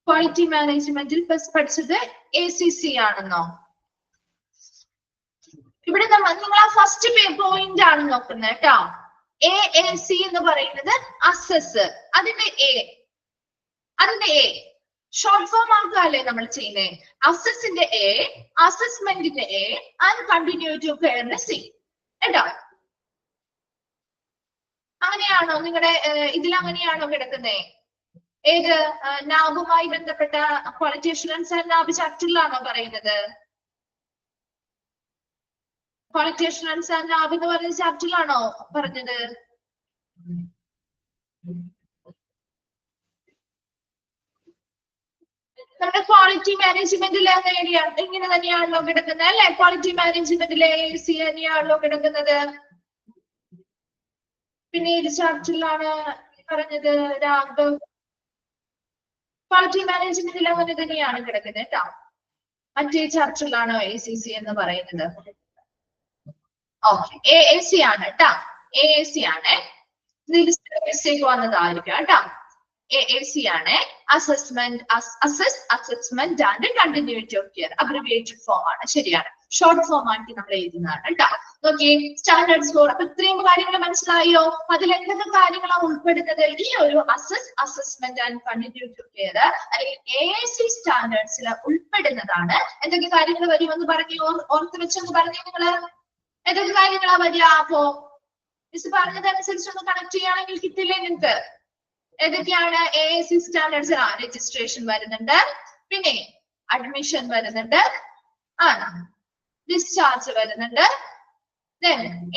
ക്വാളിറ്റി മാനേജ്മെന്റിൽ പഠിച്ചത്? ACC ആണെന്നോ? ഇവിടെ നിങ്ങൾ ആ ഫസ്റ്റ് പോയിന്റ് ആണ് നോക്കുന്നത് കേട്ടോ. AAC എന്ന് പറയുന്നത് അസസ്, അതിന്റെ A ഷോർട്ട് ഫോം ആക്കുകയല്ലേ നമ്മൾ ചെയ്യുന്നേ? അസസിന്റെ A, അസസ്മെന്റിന്റെ A ആൻഡ് കണ്ടിന്യൂറ്റി ഓഫ് കെയറിന്റെ C കേട്ടോ. അങ്ങനെയാണോ നിങ്ങളുടെ ഇതിൽ? അങ്ങനെയാണോ കിടക്കുന്നേ? ഏത് നാബുമായി ബന്ധപ്പെട്ട ക്വാളിറ്റി അഷുറൻസ് ആൻഡ് നാബ് ചാപ്റ്ററിലാണോ പറയുന്നത്? ക്വാളിറ്റി അഷുറൻസ് ആൻഡ് നാബ് എന്ന് പറയുന്ന ചാപ്റ്ററിലാണോ പറഞ്ഞത്? നമ്മുടെ ക്വാളിറ്റി മാനേജ്മെന്റിൽ ഇങ്ങനെ തന്നെയാണല്ലോ കിടക്കുന്നത് അല്ലെ? ക്വാളിറ്റി മാനേജ്മെന്റിലെ AAC തന്നെയാണല്ലോ കിടക്കുന്നത്. പിന്നെ ഏത് ചാപ്റ്ററിലാണ് പറഞ്ഞത്? രാഘവ് ക്വാളിറ്റി മാനേജ്മെന്റിൽ അങ്ങനെ തന്നെയാണ് കിടക്കുന്നത് കേട്ടോ. മറ്റേ ചാപ്റ്ററിലാണോ ACC എന്ന് പറയുന്നത്? ഓക്കെ, AAC ആണ് കേട്ടോ. AAC ആണ്. മിസ്റ്റേക്ക് വന്നതായിരിക്കും കേട്ടോ. AAC ആണ്. Assessment, assessment and continuity of care abbreviated form ആണ്. ശരിയാണ്. ഷോർട്ട് ഫോം ആക്കി നമ്മൾ എഴുതുന്നതാണ് കേട്ടോ. Okay, standard score. അപ്പൊ ഇത്രയും കാര്യങ്ങൾ മനസ്സിലായോ? അതിൽ എന്തൊക്കെ കാര്യങ്ങളാണ് ഉൾപ്പെടുന്നത്? ഈ ഒരു അസസ്മെന്റ് ആൻഡ് കണ്ടിന്യൂറ്റി കെയർ അല്ലെങ്കിൽ AIC സ്റ്റാൻഡേർഡ്സിൽ ഉൾപ്പെടുന്നതാണ്. എന്തൊക്കെ കാര്യങ്ങൾ വരുമെന്ന് പറഞ്ഞു, ഓർത്ത് വെച്ചെന്ന് പറഞ്ഞു നിങ്ങള്. എന്തൊക്കെ കാര്യങ്ങളാ വരിക? അപ്പോ മിസ് പറഞ്ഞതനുസരിച്ച് ഒന്ന് കണക്ട് ചെയ്യുകയാണെങ്കിൽ കിട്ടില്ലേ നിങ്ങൾക്ക്? ഏതൊക്കെയാണ് AIC സ്റ്റാൻഡേർഡ്സ്? രജിസ്ട്രേഷൻ വരുന്നുണ്ട്, പിന്നെ അഡ്മിഷൻ വരുന്നുണ്ട്, ഡിസ്ചാർജ് വരുന്നുണ്ട്.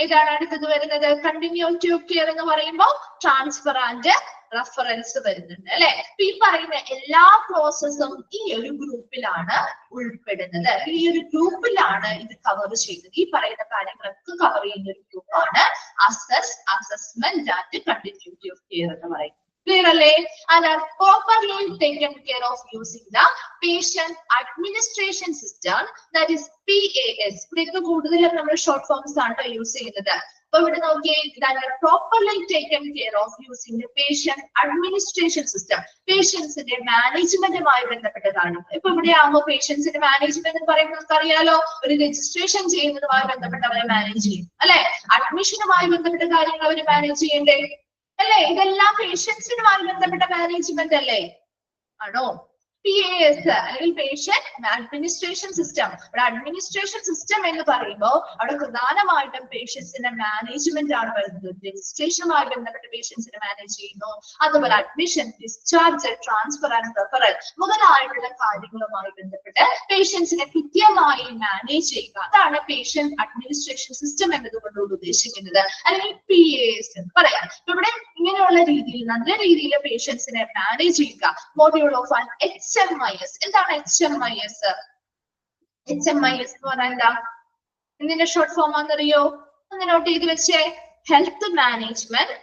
ഏതാണ് അടുത്തത് വരുന്നത്? കണ്ടിന്യൂറ്റി ഓഫ് കെയർ എന്ന് പറയുമ്പോൾ ട്രാൻസ്ഫർ ആൻഡ് റെഫറൻസ് വരുന്നുണ്ട് അല്ലെ. ഈ പറയുന്ന എല്ലാ പ്രോസസ്സും ഈ ഒരു ഗ്രൂപ്പിലാണ് ഉൾപ്പെടുന്നത്. ഈ ഒരു ഗ്രൂപ്പിലാണ് ഇത് കവർ ചെയ്യുന്നത്. ഈ പറയുന്ന കാര്യങ്ങളൊക്കെ കവർ ചെയ്യുന്ന ഒരു ഗ്രൂപ്പാണ് assessment and continuity of care എന്ന് പറയുന്നത്. Clear അല്ലേ? And are properly taken care of using the patient administration system, that is PAS. ഇവിടെയൊക്കെ കൂടുതലും നമ്മൾ ഷോർട്ട് ഫോംസ് ആണ് യൂസ് ചെയ്യുന്നത്. അപ്പൊ ഇവിടെ നോക്കിയേ, that are properly taken care of using the patient administration system. പേഷ്യൻസിന്റെ മാനേജ്മെന്റുമായി ബന്ധപ്പെട്ട കാര്യങ്ങൾ. ഇപ്പൊ ഇവിടെ ആകുമ്പോൾ പേഷ്യൻസിന്റെ മാനേജ്മെന്റ് എന്ന് പറയുമ്പോൾ നമുക്ക് അറിയാലോ, ഒരു രജിസ്ട്രേഷൻ ചെയ്യുന്നതുമായി ബന്ധപ്പെട്ട് അവരെ മാനേജ് ചെയ്യും അല്ലെ. അഡ്മിഷനുമായി ബന്ധപ്പെട്ട കാര്യങ്ങൾ അവർ മാനേജ് ചെയ്യണ്ടേ അല്ലേ? ഇതെല്ലാം പേഷ്യൻസിനുമായി ബന്ധപ്പെട്ട മാനേജ്മെന്റ് അല്ലേ? ആണോ? PAS അല്ലെങ്കിൽ പേഷ്യന്റ് അഡ്മിനിസ്ട്രേഷൻ സിസ്റ്റം. ഇവിടെ അഡ്മിനിസ്ട്രേഷൻ സിസ്റ്റം എന്ന് പറയുമ്പോൾ അവിടെ പ്രധാനമായിട്ടും പേഷ്യൻസിന്റെ മാനേജ്മെന്റ് ആണ് വരുന്നത്. രജിസ്ട്രേഷനുമായി ബന്ധപ്പെട്ട് പേഷ്യൻസിനെ മാനേജ് ചെയ്യുന്നു, അതുപോലെ admission, discharge, transfer and referral മുതലായിട്ടുള്ള കാര്യങ്ങളുമായി ബന്ധപ്പെട്ട് പേഷ്യൻസിനെ കൃത്യമായി മാനേജ് ചെയ്യുക. അതാണ് പേഷ്യന്റ് അഡ്മിനിസ്ട്രേഷൻ സിസ്റ്റം എന്നതുകൊണ്ട് ഉദ്ദേശിക്കുന്നത്, അല്ലെങ്കിൽ PAS എന്ന് പറയാം. ഇവിടെ ഇങ്ങനെയുള്ള രീതിയിൽ നല്ല രീതിയിൽ പേഷ്യൻസിനെ മാനേജ് ചെയ്യുക. Module of HMIS. എന്താണ് HMIS? HMIS എന്ന് പറഞ്ഞാൽ എന്താ? ഇതിന്റെ ഷോർട്ട് ഫോം ആണെന്നറിയോ? ഒന്ന് നോട്ട് ചെയ്ത് വെച്ചേ. Health management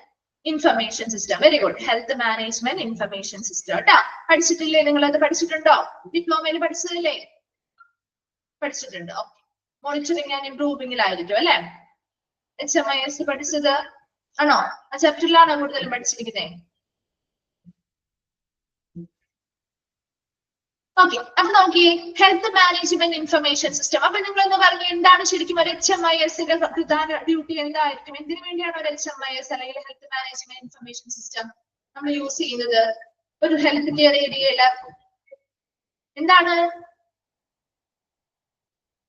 information system. Very good. Health management information system കേട്ടാ. പഠിച്ചിട്ടില്ലേ? നിങ്ങൾ അത് പഠിച്ചിട്ടുണ്ടോ? ഡിപ്ലോമയിൽ പഠിച്ചതല്ലേ? പഠിച്ചിട്ടുണ്ട്. ഓക്കെ. മോണിറ്ററിംഗ് ആൻഡ് ഇംപ്രൂവിംഗിലായിരിക്കും അല്ലെ HMIS പഠിച്ചത്? ആണോ? ആ ചാപ്റ്ററിലാണോ കൂടുതലും പഠിച്ചിരിക്കുന്നത്? ഓക്കെ, അപ്പൊ നോക്കിയേ, ഹെൽത്ത് മാനേജ്മെന്റ് ഇൻഫർമേഷൻ സിസ്റ്റം. അപ്പൊ നിങ്ങൾ എന്ന് പറഞ്ഞു, എന്താണ് ശരിക്കും ഒരു HMIS-ന്റെ പ്രധാന ഡ്യൂട്ടി? എന്തായിരിക്കും? എന്തിനു വേണ്ടിയാണ് ഒരു HMIS അല്ലെങ്കിൽ ഹെൽത്ത് മാനേജ്മെന്റ് ഇൻഫർമേഷൻ സിസ്റ്റം നമ്മൾ യൂസ് ചെയ്യുന്നത് ഒരു ഹെൽത്ത് കെയർ ഏരിയയില്? എന്താണ്?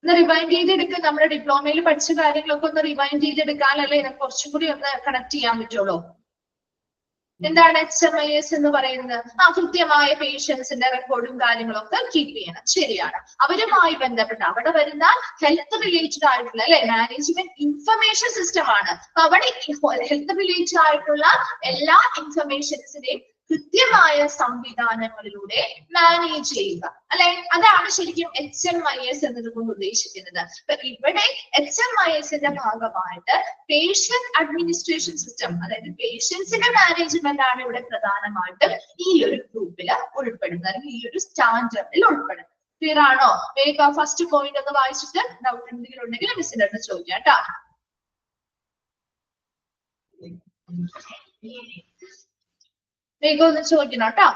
ഒന്ന് റിവൈൻഡ് ചെയ്തെടുക്കുക. നമ്മുടെ ഡിപ്ലോമയിൽ പഠിച്ച കാര്യങ്ങളൊക്കെ ഒന്ന് റിവൈൻഡ് ചെയ്തെടുക്കാനല്ലേ നമുക്ക് കുറച്ചും കൂടി ഒന്ന് കണക്ട് ചെയ്യാൻ പറ്റുള്ളൂ. എന്താണ് HMIS എന്ന് പറയുന്നത്? കൃത്യമായ പേഷ്യൻസിന്റെ റെക്കോർഡും കാര്യങ്ങളൊക്കെ കീപ്പ് ചെയ്യണം. ശരിയാണ്. അവരുമായി ബന്ധപ്പെട്ട് അവിടെ വരുന്ന ഹെൽത്ത് റിലേറ്റഡ് ആയിട്ടുള്ള അല്ലെ മാനേജ്മെന്റ് ഇൻഫർമേഷൻ സിസ്റ്റം ആണ്. അവിടെ ഹെൽത്ത് റിലേറ്റഡ് ആയിട്ടുള്ള എല്ലാ ഇൻഫർമേഷൻസിനെയും കൃത്യമായ സംവിധാനങ്ങളിലൂടെ മാനേജ് ചെയ്യുക അല്ലെ. അതാണ് ശരിക്കും HMIS എന്നതുകൊണ്ട് ഉദ്ദേശിക്കുന്നത്. അപ്പൊ ഇവിടെ HMIS-ന്റെ ഭാഗമായിട്ട് പേഷ്യന്റ് അഡ്മിനിസ്ട്രേഷൻ സിസ്റ്റം, അതായത് പേഷ്യൻസിന്റെ മാനേജ്മെന്റ് ആണ് ഇവിടെ പ്രധാനമായിട്ടും ഈ ഒരു ഗ്രൂപ്പിൽ ഉൾപ്പെടുന്നത്, അല്ലെങ്കിൽ ഈ ഒരു സ്റ്റാൻഡേർഡിൽ ഉൾപ്പെടുന്നത്. ക്ലിയർ ആണോ? വേഗം ഫസ്റ്റ് പോയിന്റ് ഒന്ന് വായിച്ചിട്ട് ഡൗട്ട് എന്തെങ്കിലും ഉണ്ടെങ്കിൽ മിസ്സിന്റെ അടുത്ത് ചോദിക്കാം കേട്ടോ. വേഗം ഒന്ന് ചോദിക്കണം കേട്ടോ.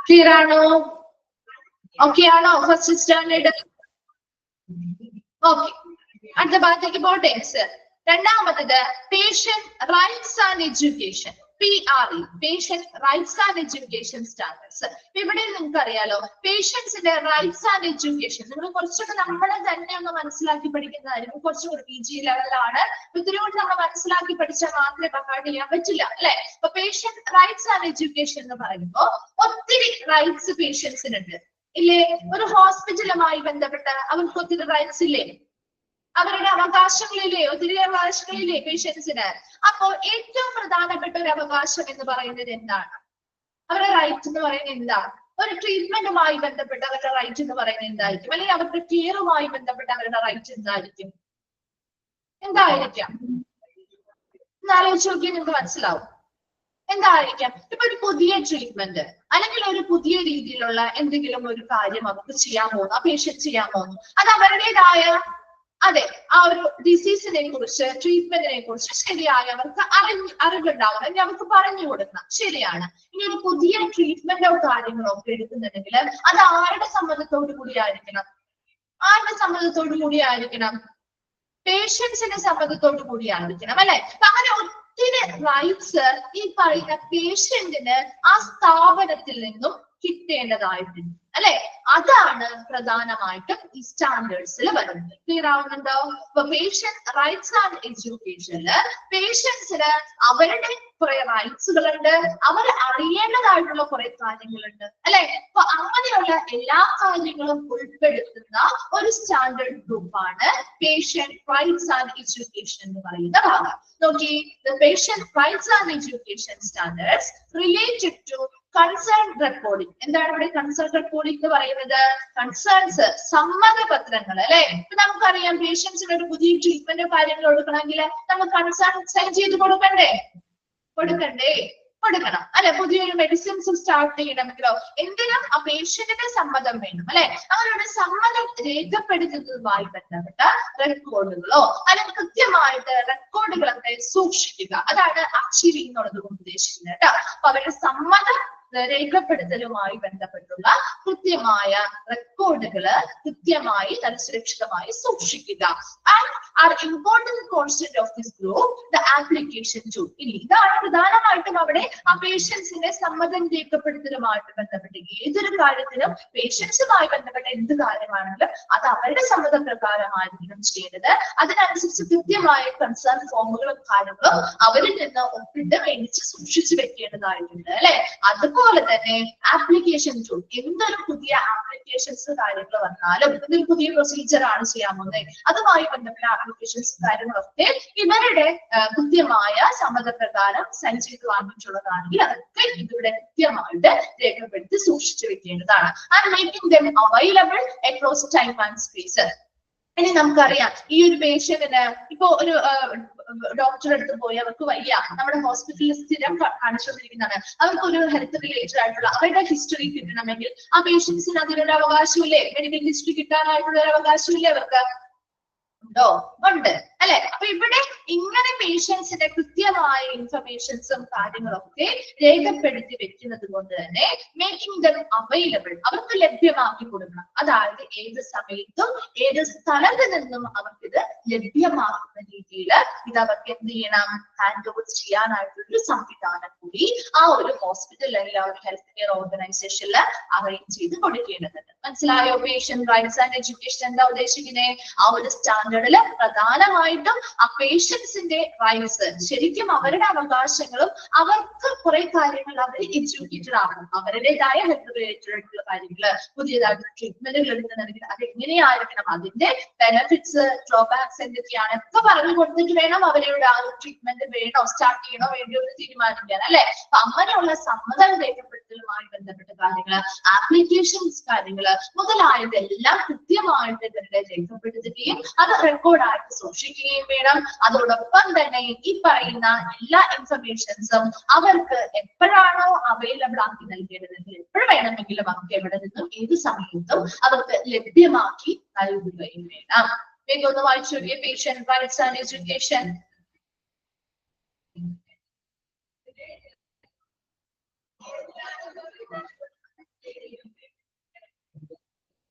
ക്ലിയർ ആണോ? ഓക്കെ ആണോ? First standard okay. അടുത്ത ഭാഗത്തേക്ക് പോട്ടെ. രണ്ടാമത്തത് patient rights and education, PRE, patient rights and education standards. ഇവിടെ നിങ്ങൾക്ക് അറിയാലോ പേഷ്യൻസിന്റെ റൈറ്റ്സ് ആൻഡ് എഡ്യൂക്കേഷൻ നിങ്ങൾ കുറച്ചൊക്കെ നമ്മളെ തന്നെ ഒന്ന് മനസ്സിലാക്കി പഠിക്കുന്നതായിരിക്കും. കുറച്ചുകൂടി PG ലെവലാണ്. ഇതിലൂടെ നമ്മൾ മനസ്സിലാക്കി പഠിച്ചാൽ മാത്രമേ ബഹാർഡ് ചെയ്യാൻ പറ്റില്ല അല്ലെ. അപ്പൊ പേഷ്യന്റ് റൈറ്റ്സ് ആൻഡ് എഡ്യൂക്കേഷൻ എന്ന് പറയുമ്പോൾ ഒത്തിരി റൈറ്റ്സ് പേഷ്യൻസിനുണ്ട് ഇല്ലേ? ഒരു ഹോസ്പിറ്റലുമായി ബന്ധപ്പെട്ട് അവർക്ക് ഒത്തിരി റൈറ്റ്സ് ഇല്ലേ? അവരുടെ അവകാശങ്ങളില്ലേ? ഒത്തിരി അവകാശങ്ങളില്ലേ പേഷ്യൻസിന്? അപ്പോ ഏറ്റവും പ്രധാനപ്പെട്ട ഒരു അവകാശം എന്ന് പറയുന്നത് എന്താണ്? അവരുടെ റൈറ്റ് എന്ന് പറയുന്നത് എന്താണ്? ഒരു ട്രീറ്റ്മെന്റുമായി ബന്ധപ്പെട്ട് അവരുടെ റൈറ്റ് എന്ന് പറയുന്നത് എന്തായിരിക്കും, അല്ലെങ്കിൽ അവരുടെ കെയറുമായി ബന്ധപ്പെട്ട് അവരുടെ റൈറ്റ് എന്തായിരിക്കും? എന്തായിരിക്കാം? ആലോചിച്ച് നോക്കിയാൽ നിങ്ങൾക്ക് മനസ്സിലാവും എന്തായിരിക്കാം. ഇപ്പൊ ഒരു പുതിയ ട്രീറ്റ്മെന്റ് അല്ലെങ്കിൽ ഒരു പുതിയ രീതിയിലുള്ള എന്തെങ്കിലും ഒരു കാര്യം അവർക്ക് ചെയ്യാൻ പോകുന്നു, ആ പേഷ്യന്റ് ചെയ്യാൻ പോകുന്നു, അത് അവരുടേതായ അതെ ആ ഒരു ഡിസീസിനെ കുറിച്ച് ട്രീറ്റ്മെന്റിനെ കുറിച്ച് ശരിയായ അവർക്ക് അറിവുണ്ടാവണം, അല്ലെങ്കിൽ അവർക്ക് പറഞ്ഞു കൊടുക്കണം. ശരിയാണ്. ഇനി ഒരു പുതിയ ട്രീറ്റ്മെന്റോ കാര്യങ്ങളോ ഒക്കെ എടുക്കുന്നുണ്ടെങ്കിൽ അത് ആരുടെ സമ്മതത്തോടു കൂടി ആയിരിക്കണം? ആരുടെ സമ്മതത്തോടു കൂടി ആയിരിക്കണം? പേഷ്യൻസിന്റെ സമ്മതത്തോടു കൂടി ആയിരിക്കണം, അല്ലെ? അങ്ങനെ ഒത്തിരി റൈറ്റ്സ് ഈ പറയുന്ന പേഷ്യന്റിന് ആ സ്ഥാപനത്തിൽ നിന്നും കിട്ടേണ്ടതായിട്ടുണ്ട്, അല്ലെ? അതാണ് പ്രധാനമായിട്ടും ഈ സ്റ്റാൻഡേർഡ്സിൽ വരുന്നത്. ക്ലിയർ ആവുന്നുണ്ടോ? ഇപ്പൊ പേഷ്യന്റ് റൈറ്റ്സ് ആൻഡ് എഡ്യൂക്കേഷനില് പേഷ്യൻസിന് അവരുടെ കുറെ റൈറ്റ്സുകളുണ്ട്, അവർ അറിയേണ്ടതായിട്ടുള്ള കുറെ കാര്യങ്ങളുണ്ട്, അല്ലെ? അപ്പൊ അങ്ങനെയുള്ള എല്ലാ കാര്യങ്ങളും ഉൾപ്പെടുത്തുന്ന ഒരു സ്റ്റാൻഡേർഡ് ഗ്രൂപ്പാണ് പേഷ്യന്റ് റൈറ്റ്സ് ആൻഡ് എഡ്യൂക്കേഷൻ എന്ന് പറയുന്ന ഭാഗം. നോക്കി, the patient rights and education standards related to concerned recording. എന്താണ് ഇവിടെ കൺസേൺ റെക്കോർഡിംഗ് എന്ന് പറയുന്നത്? കൺസേൺസ്, സമ്മതപത്രങ്ങൾ, അല്ലെ? ഇപ്പൊ നമുക്കറിയാം പേഷ്യൻസിന് ഒരു പുതിയ ട്രീറ്റ്മെന്റോ കാര്യങ്ങളോ കൊടുക്കണമെങ്കിൽ നമ്മൾ കൺസേൺ സൈൻ ചെയ്ത് കൊടുക്കണ്ടേ? കൊടുക്കണം, അല്ലെ? പുതിയൊരു മെഡിസിൻസ് സ്റ്റാർട്ട് ചെയ്യണമെങ്കിലോ എന്തിനും ആ പേഷ്യന്റിന്റെ സമ്മതം വേണം, അല്ലെ? അവരുടെ സമ്മതം രേഖപ്പെടുത്തുന്നതുമായി ബന്ധപ്പെട്ട റെക്കോർഡുകളോ അല്ലെങ്കിൽ കൃത്യമായിട്ട് റെക്കോർഡുകളൊക്കെ സൂക്ഷിക്കുക, അതാണ് ആക്ച്വലി എന്നുള്ളത് ഉദ്ദേശിക്കുന്നത് കേട്ടോ. അപ്പൊ അവരുടെ സമ്മതം രേഖപ്പെടുത്തലുമായി ബന്ധപ്പെട്ടുള്ള കൃത്യമായ റെക്കോർഡുകള് കൃത്യമായി നല്ല സുരക്ഷിതമായി സൂക്ഷിക്കുക. And are important constant of this group the application to. ഇനി ഇതാണ് പ്രധാനമായിട്ടും അവിടെ ആ പേഷ്യൻസിന്റെ സമ്മതം രേഖപ്പെടുത്തലുമായിട്ട് ബന്ധപ്പെട്ട് ഏതൊരു കാര്യത്തിനും പേഷ്യൻസുമായി ബന്ധപ്പെട്ട എന്ത് കാര്യമാണെങ്കിലും അത് അവരുടെ സമ്മതപ്രകാരമായിരിക്കണം ചെയ്യേണ്ടത്. അതിനനുസരിച്ച് കൃത്യമായ കൺസേൺ ഫോമുകളും കാര്യങ്ങളും അവരിൽ നിന്ന് ഒപ്പിട്ട് മേടിച്ച് സൂക്ഷിച്ചു വെക്കേണ്ടതായിട്ടുണ്ട്, അല്ലെ? അതുപോലെ തന്നെ ആപ്ലിക്കേഷൻ ടു, എന്തൊരു പുതിയ ആപ്ലിക്കേഷൻസ് കാര്യങ്ങൾ വന്നാലും ഇതൊരു പുതിയ പ്രൊസീജിയർ ആണ് ചെയ്യാൻ പോകുന്നത്, അതുമായി ബന്ധപ്പെട്ട ആപ്ലിക്കേഷൻസ് കാര്യങ്ങളൊക്കെ ഇവരുടെ കൃത്യമായ സമ്മതപ്രകാരം സൈൻ ചെയ്ത് വാങ്ങിയിട്ടുള്ളതാണെങ്കിൽ അതൊക്കെ ഇതിവിടെ കൃത്യമായിട്ട് രേഖപ്പെടുത്തി സൂക്ഷിച്ചു വെക്കേണ്ടതാണ്. And making them available across time and space. ഇനി നമുക്കറിയാം ഈ ഒരു പേഷ്യന്റിന് ഇപ്പോ ഒരു ഡോക്ടറെ അടുത്ത് പോയി അവർക്ക് വയ്യ, നമ്മുടെ ഹോസ്പിറ്റലിൽ സ്ഥിരം കാണിച്ചുകൊണ്ടിരിക്കുന്നതാണ്, അവർക്ക് ഒരു ഹെൽത്ത് റിലേറ്റഡ് ആയിട്ടുള്ള അവരുടെ ഹിസ്റ്ററി കിട്ടണമെങ്കിൽ ആ പേഷ്യൻസിന് അതിനൊരു അവകാശമില്ലേ? മെഡിക്കൽ ഹിസ്റ്ററി കിട്ടാനായിട്ടുള്ള ഒരു അവകാശമില്ലേ അവർക്ക്? ഉണ്ടോ? ഉണ്ട്, അല്ലെ? അപ്പൊ ഇവിടെ ഇങ്ങനെ പേഷ്യൻസിന്റെ കൃത്യമായ ഇൻഫർമേഷൻസും കാര്യങ്ങളൊക്കെ രേഖപ്പെടുത്തി വെക്കുന്നത് കൊണ്ട് തന്നെ മേക്കിംഗ് ദം അവൈലബിൾ, അവർക്ക് ലഭ്യമാക്കി കൊടുക്കണം. അതായത് ഏത് സമയത്തും ഏത് സ്ഥലത്ത് നിന്നും അവർക്ക് ഇത് ലഭ്യമാക്കുന്ന രീതിയിൽ ഇത് അവർക്ക് എന്ത് ചെയ്യണം? ഹാൻഡ് ഓവർ ചെയ്യാനായിട്ടുള്ളൊരു സംവിധാനം കൂടി ആ ഒരു ഹോസ്പിറ്റൽ അല്ലെങ്കിൽ ആ ഒരു ഹെൽത്ത് കെയർ ഓർഗനൈസേഷനിൽ അറേഞ്ച് ചെയ്ത് കൊടുക്കേണ്ടതുണ്ട്. മനസ്സിലായോ? പേഷ്യന്റ് റൈറ്റ്സ് ആൻഡ് എഡ്യൂക്കേഷൻ എന്താ ഉദ്ദേശിക്കുന്നത്? ആ ഒരു സ്റ്റാൻഡേർഡിൽ പ്രധാനമായിട്ടും ആ പേഷ്യൻസിന്റെ റൈറ്റ്സ്, ശരിക്കും അവരുടെ അവകാശങ്ങളും അവർക്ക് കുറെ കാര്യങ്ങൾ അവർ എഡ്യൂക്കേറ്റഡ് ആവണം, അവരുടേതായ ഹെൽത്ത് റിലേറ്റഡ് ആയിട്ടുള്ള കാര്യങ്ങള്, പുതിയതായിട്ടുള്ള ട്രീറ്റ്മെന്റുകൾ എടുക്കുന്നുണ്ടെങ്കിൽ അത് എങ്ങനെയായിരിക്കണം, അതിന്റെ ബെനിഫിറ്റ്സ് ഡ്രോബാക്സ് എന്തൊക്കെയാണ് ഒക്കെ പറഞ്ഞു കൊടുത്തിട്ട് വേണം അവരുടെ ആ ഒരു ട്രീറ്റ്മെന്റ് വേണോ സ്റ്റാർട്ട് ചെയ്യണോ വേണ്ടിയോ എന്ന് തീരുമാനിക്കാൻ, അല്ലെ? അപ്പൊ അങ്ങനെയുള്ള സമ്മതം രേഖപ്പെടുത്തലുമായി ബന്ധപ്പെട്ട കാര്യങ്ങള്, ആപ്ലിക്കേഷൻസ് കാര്യങ്ങള് മുതലായതെല്ലാം കൃത്യമായിട്ട് ഇവരുടെ രേഖപ്പെടുത്തുകയും അത് റെക്കോർഡായിട്ട് സൂക്ഷിക്കുകയും വേണം. അതോടൊപ്പം തന്നെ ഈ പറയുന്ന എല്ലാ ഇൻഫർമേഷൻസും അവർക്ക് എപ്പോഴാണോ അവൈലബിൾ ആക്കി നൽകേണ്ടതെങ്കിൽ എപ്പോഴും വേണമെങ്കിലും അവർക്ക് എവിടെ നിന്നും ഏത് സമയത്തും അവർക്ക് ലഭ്യമാക്കി നൽകുകയും വേണം. വേഗം ഒന്ന് വായിച്ചു നോക്കിയേ. Patient rights and education.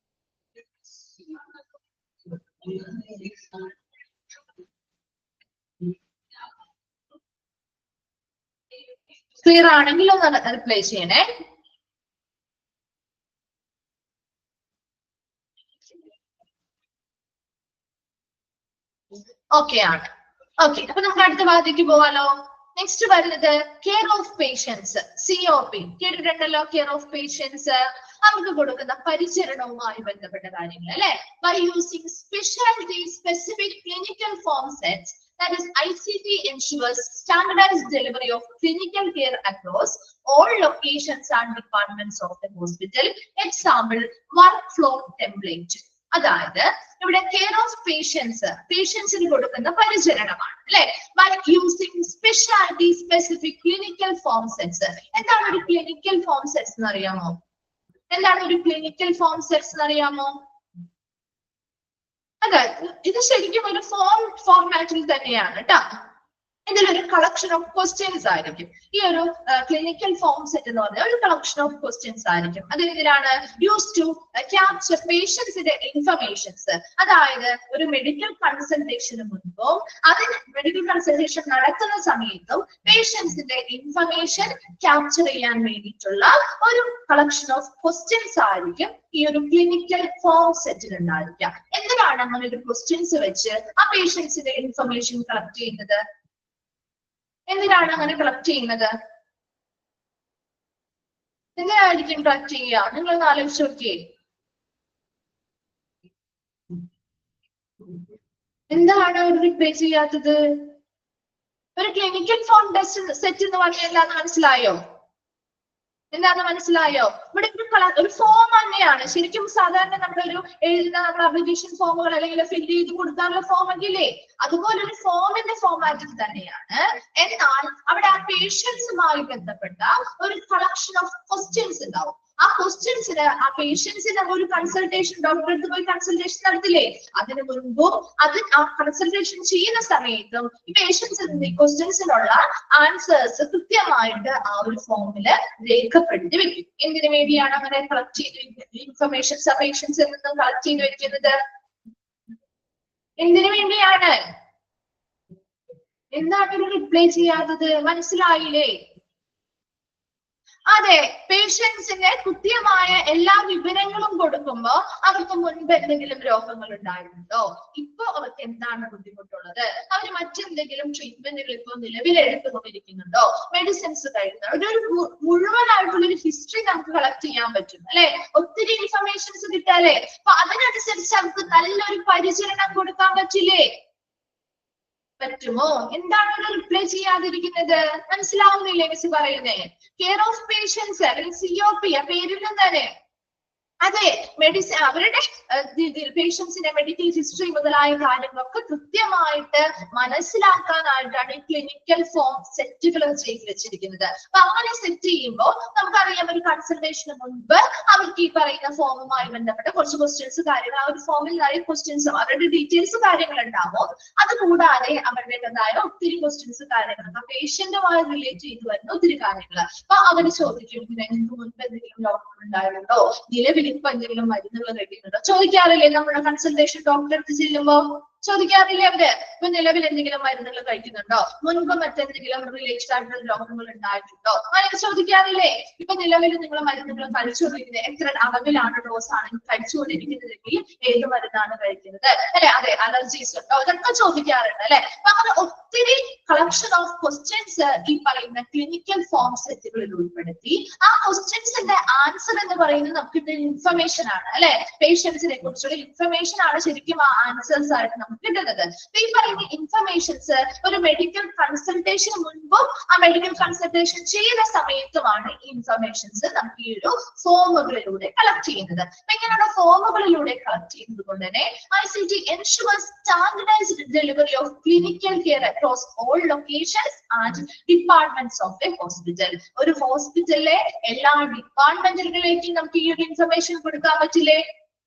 Clear ആണെങ്കിൽ ഒന്ന് റിപ്ലൈ ചെയ്യണേ. ഓക്കെ ആണ്. ഓക്കെ, അപ്പൊ നമുക്ക് അടുത്ത ഭാഗത്തേക്ക് പോവാലോ. നെക്സ്റ്റ് വരുന്നത് കെയർ ഓഫ് പേഷ്യൻസ്, COP കേട്ടിട്ടുണ്ടല്ലോ. കെയർ ഓഫ് പേഷ്യൻസ് അവർക്ക് കൊടുക്കുന്ന പരിചരണവുമായി ബന്ധപ്പെട്ട കാര്യങ്ങൾ, അല്ലെ? By using special specific clinical form sets That is, ICT ensures standardized delivery of clinical care across all locations and departments of the hospital. Example, workflow template. അതായത് ഇവിടെ care of പേഷ്യൻസിന് കൊടുക്കുന്ന പരിചരണമാണ് അല്ലെ, by using speciality specific clinical form sets. എന്താണ് ഒരു clinical form sets എന്ന് അറിയാമോ? എന്താണ് ഒരു ക്ലിനിക്കൽ ഫോം സെറ്റ്സ് എന്ന് അറിയാമോ? അതായത് ഇത് ശരിക്കും ഒരു ഫോർമാറ്റിൽ തന്നെയാണ് കേട്ടോ. ഇതിലൊരു കളക്ഷൻ ഓഫ് ക്വസ്റ്റ്യൻസ് ആയിരിക്കും. ഈ ഒരു ക്ലിനിക്കൽ ഫോം സെറ്റ് എന്ന് പറഞ്ഞാൽ ഒരു കളക്ഷൻ ഓഫ് ക്വസ്റ്റ്യൻസ് ആയിരിക്കും. അതെന്തിനാണ്? യൂസ് ടു ക്യാപ്ചർ പേഷ്യൻസിന്റെ ഇൻഫർമേഷൻസ്. അതായത് ഒരു മെഡിക്കൽ കൺസൾട്ടേഷന് മുൻപോ അതിന് മെഡിക്കൽ കൺസൾട്ടേഷൻ നടക്കുന്ന സമയത്തും പേഷ്യൻസിന്റെ ഇൻഫർമേഷൻ ക്യാപ്ചർ ചെയ്യാൻ വേണ്ടിയിട്ടുള്ള ഒരു കളക്ഷൻ ഓഫ് ക്വസ്റ്റ്യൻസ് ആയിരിക്കും ഈ ഒരു ക്ലിനിക്കൽ ഫോം സെറ്റിൽ ഉണ്ടായിരിക്കാം. എന്തിനാണ് അങ്ങനെ ഒരു ക്വസ്റ്റ്യൻസ് വെച്ച് ആ പേഷ്യൻസിന്റെ ഇൻഫർമേഷൻ കളക്ട് ചെയ്യുന്നത്? എന്തിനാണ് അങ്ങനെ കളക്ട് ചെയ്യുന്നത്? എന്തിനായിരിക്കും കളക്ട് ചെയ്യുക? നിങ്ങളൊന്ന് ആലോചിച്ച് നോക്കിയേ. എന്താണ് ഒരു റിപ്ലൈ ചെയ്യാത്തത്? ഒരു ക്ലിനിക്കൽ ഫോം ടെസ്റ്റ് സെറ്റ് എന്ന് പറഞ്ഞാൽ എന്താന്ന് മനസ്സിലായോ? എന്താന്ന് മനസ്സിലായോ? ഇവിടെ ഒരു ഫോം തന്നെയാണ്. ശരിക്കും സാധാരണ നമ്മളൊരു എഴുതുന്ന നമ്മൾ അപ്ലിക്കേഷൻ ഫോമുകൾ അല്ലെങ്കിൽ ഫില്ല് ചെയ്ത് കൊടുക്കാനുള്ള ഫോം അല്ലേ, അതുപോലെ ഒരു ഫോമിന്റെ ഫോമാറ്റിൽ തന്നെയാണ്. എന്നാൽ അവിടെ ആ പേഷ്യൻസുമായി ബന്ധപ്പെട്ട ഒരു കളക്ഷൻ ഓഫ് ക്വസ്റ്റ്യൻസ് ഉണ്ടാവും. ആ ക്വസ്റ്റ്യൻസിന് ആ പേഷ്യൻസിന് ഒരു കൺസൾട്ടേഷൻ ഡോക്ടറെ അടുത്ത് പോയി കൺസൾട്ടേഷൻ നടത്തില്ലേ, അതിന് മുൻപും ആ കൺസൾട്ടേഷൻ ചെയ്യുന്ന സമയത്തും ഈ പേഷ്യൻസിന്റെ ക്വസ്റ്റ്യൻസിനുള്ള ആൻസേഴ്സ് കൃത്യമായിട്ട് ആ ഒരു ഫോമില് രേഖപ്പെടുത്തി വെക്കും. എന്തിനു വേണ്ടിയാണ് അങ്ങനെ കളക്ട് ചെയ്ത് ഇൻഫർമേഷൻസ് ആ പേഷ്യൻസിൽ നിന്നും കളക്ട് ചെയ്ത് വെക്കുന്നത്? എന്തിനു വേണ്ടിയാണ്? എന്താണ് ഒരു റിപ്ലൈ ചെയ്യാത്തത്? മനസ്സിലായില്ലേ? അതെ, പേഷ്യൻസിന്റെ കൃത്യമായ എല്ലാ വിവരങ്ങളും കൊടുക്കുമ്പോ അവർക്ക് മുൻപ് എന്തെങ്കിലും രോഗങ്ങൾ ഉണ്ടായിരുന്നുണ്ടോ, ഇപ്പൊ അവർക്ക് എന്താണ് ബുദ്ധിമുട്ടുള്ളത്, അവർ മറ്റെന്തെങ്കിലും ട്രീറ്റ്മെന്റുകൾ ഇപ്പൊ നിലവിലെടുത്തുകൊണ്ടിരിക്കുന്നുണ്ടോ, മെഡിസിൻസ് കഴിക്കുന്നുണ്ടോ, ഒരു മുഴുവനായിട്ടുള്ളൊരു ഹിസ്റ്ററി നമുക്ക് കളക്ട് ചെയ്യാൻ പറ്റും അല്ലെ. ഒത്തിരി ഇൻഫർമേഷൻസ് കിട്ടാല്ലേ, അപ്പൊ അതിനനുസരിച്ച് അവർക്ക് നല്ലൊരു പരിചരണം കൊടുക്കാൻ പറ്റില്ലേ? പറ്റുമോ? എന്താണ് ഒരു റിപ്ലൈ ചെയ്യാതിരിക്കുന്നത്? മനസ്സിലാവുന്നില്ലേ മിസ് പറയുന്നേ? കെയർ ഓഫ് പേഷ്യൻസ് അല്ലെങ്കിൽ COP ആ പേരിൽ തന്നെ അതെ മെഡിസിൻ അവരുടെ പേഷ്യൻസിന്റെ മെഡിക്കൽ ഹിസ്റ്ററി മുതലായ കാര്യങ്ങളൊക്കെ കൃത്യമായിട്ട് മനസ്സിലാക്കാനായിട്ടാണ് ഈ ക്ലിനിക്കൽ ഫോം സെറ്റുകൾ ചെയ്ത് വെച്ചിരിക്കുന്നത്. അപ്പൊ അങ്ങനെ സെറ്റ് ചെയ്യുമ്പോൾ നമുക്കറിയാം ഒരു കൺസൾട്ടേഷന് മുൻപ് അവർക്ക് ഈ പറയുന്ന ഫോമുമായി ബന്ധപ്പെട്ട കുറച്ച് ക്വസ്റ്റ്യൻസ് കാര്യങ്ങൾ ആ ഒരു ഫോമിൽ നിറയെ ക്വസ്റ്റ്യൻസും അവരുടെ ഡീറ്റെയിൽസ് കാര്യങ്ങൾ ഉണ്ടാവും. അത് കൂടാതെ അവരുടേതായ ഒത്തിരി ക്വസ്റ്റ്യൻസ് കാര്യങ്ങൾ ആ പേഷ്യന്റുമായി റിലേറ്റ് ചെയ്ത് വരുന്ന ഒത്തിരി കാര്യങ്ങൾ അപ്പൊ അവര് ചോദിക്കും നിങ്ങൾക്ക് മുൻപ് എന്തെങ്കിലും രോഗങ്ങൾ ഉണ്ടായിരുന്നുണ്ടോ, നിലവിൽ ഇപ്പൊ എന്തെങ്കിലും മരുന്നുകൾ കഴിക്കുന്നുണ്ടോ, ചോദിക്കാറില്ലേ നമ്മുടെ കൺസൾട്ടേഷൻ ഡോക്ടറെ അടുത്ത് ചെല്ലുമ്പോ? ചോദിക്കാറില്ലേ അവര് ഇപ്പൊ നിലവിൽ എന്തെങ്കിലും മരുന്നുകൾ കഴിക്കുന്നുണ്ടോ, മുൻപ് മറ്റെന്തെങ്കിലും റിലേറ്റഡ് ആയിട്ടുള്ള രോഗങ്ങൾ ഉണ്ടായിട്ടുണ്ടോ, അങ്ങനെ ചോദിക്കാറില്ലേ? ഇപ്പൊ നിലവിൽ നിങ്ങൾ മരുന്നുകൾ കഴിച്ചുകൊണ്ടിരിക്കുന്നത് എത്ര അളവിലാണ് ഡോസ് ആണ് കഴിച്ചുകൊണ്ടിരിക്കുന്നതെങ്കിൽ ഏത് മരുന്നാണ് കഴിക്കുന്നത് അല്ലെ, അതെ അലർജീസ് ഉണ്ടോ, ഇതൊക്കെ ചോദിക്കാറുണ്ട് അല്ലെ. അപ്പൊ അങ്ങനെ ഒത്തിരി കളക്ഷൻ ഓഫ് ക്വസ്റ്റ്യൻസ് ഈ പറയുന്ന ക്ലിനിക്കൽ ഫോം സെറ്റുകളിൽ ഉൾപ്പെടുത്തി ആ ക്വസ്റ്റ്യൻസിന്റെ ആൻസർ എന്ന് പറയുന്നത് നമുക്ക് ഇൻഫർമേഷൻ ആണ് അല്ലെ, പേഷ്യൻസിനെ കുറിച്ചുള്ള ഇൻഫർമേഷൻ ആണ് ശരിക്കും ആ ആൻസേഴ്സ് ആയിട്ട് നമുക്ക് കിട്ടുന്നത്. ഈ പറയുന്ന ഇൻഫർമേഷൻസ് ഒരു മെഡിക്കൽ കൺസൾട്ടേഷൻ മുൻപും ആ മെഡിക്കൽ കൺസൾട്ടേഷൻ ചെയ്യുന്ന സമയത്തുമാണ് ഈ ഇൻഫർമേഷൻസ് നമുക്ക് ഈ ഒരു ഫോമുകളിലൂടെ കളക്ട് ചെയ്യുന്നത്. ഇങ്ങനെയുള്ള ഫോമുകളിലൂടെ കളക്ട് ചെയ്യുന്നത് കൊണ്ട് തന്നെ ICT ensures standardized delivery of clinical care across all locations and departments of the hospital. ഒരു ഹോസ്പിറ്റലിലെ എല്ലാ ഡിപ്പാർട്ട്മെന്റുകളിലേക്കും നമുക്ക് ഈ ഒരു ഇൻഫർമേഷൻ കൊടുക്കാൻ പറ്റില്ലേ?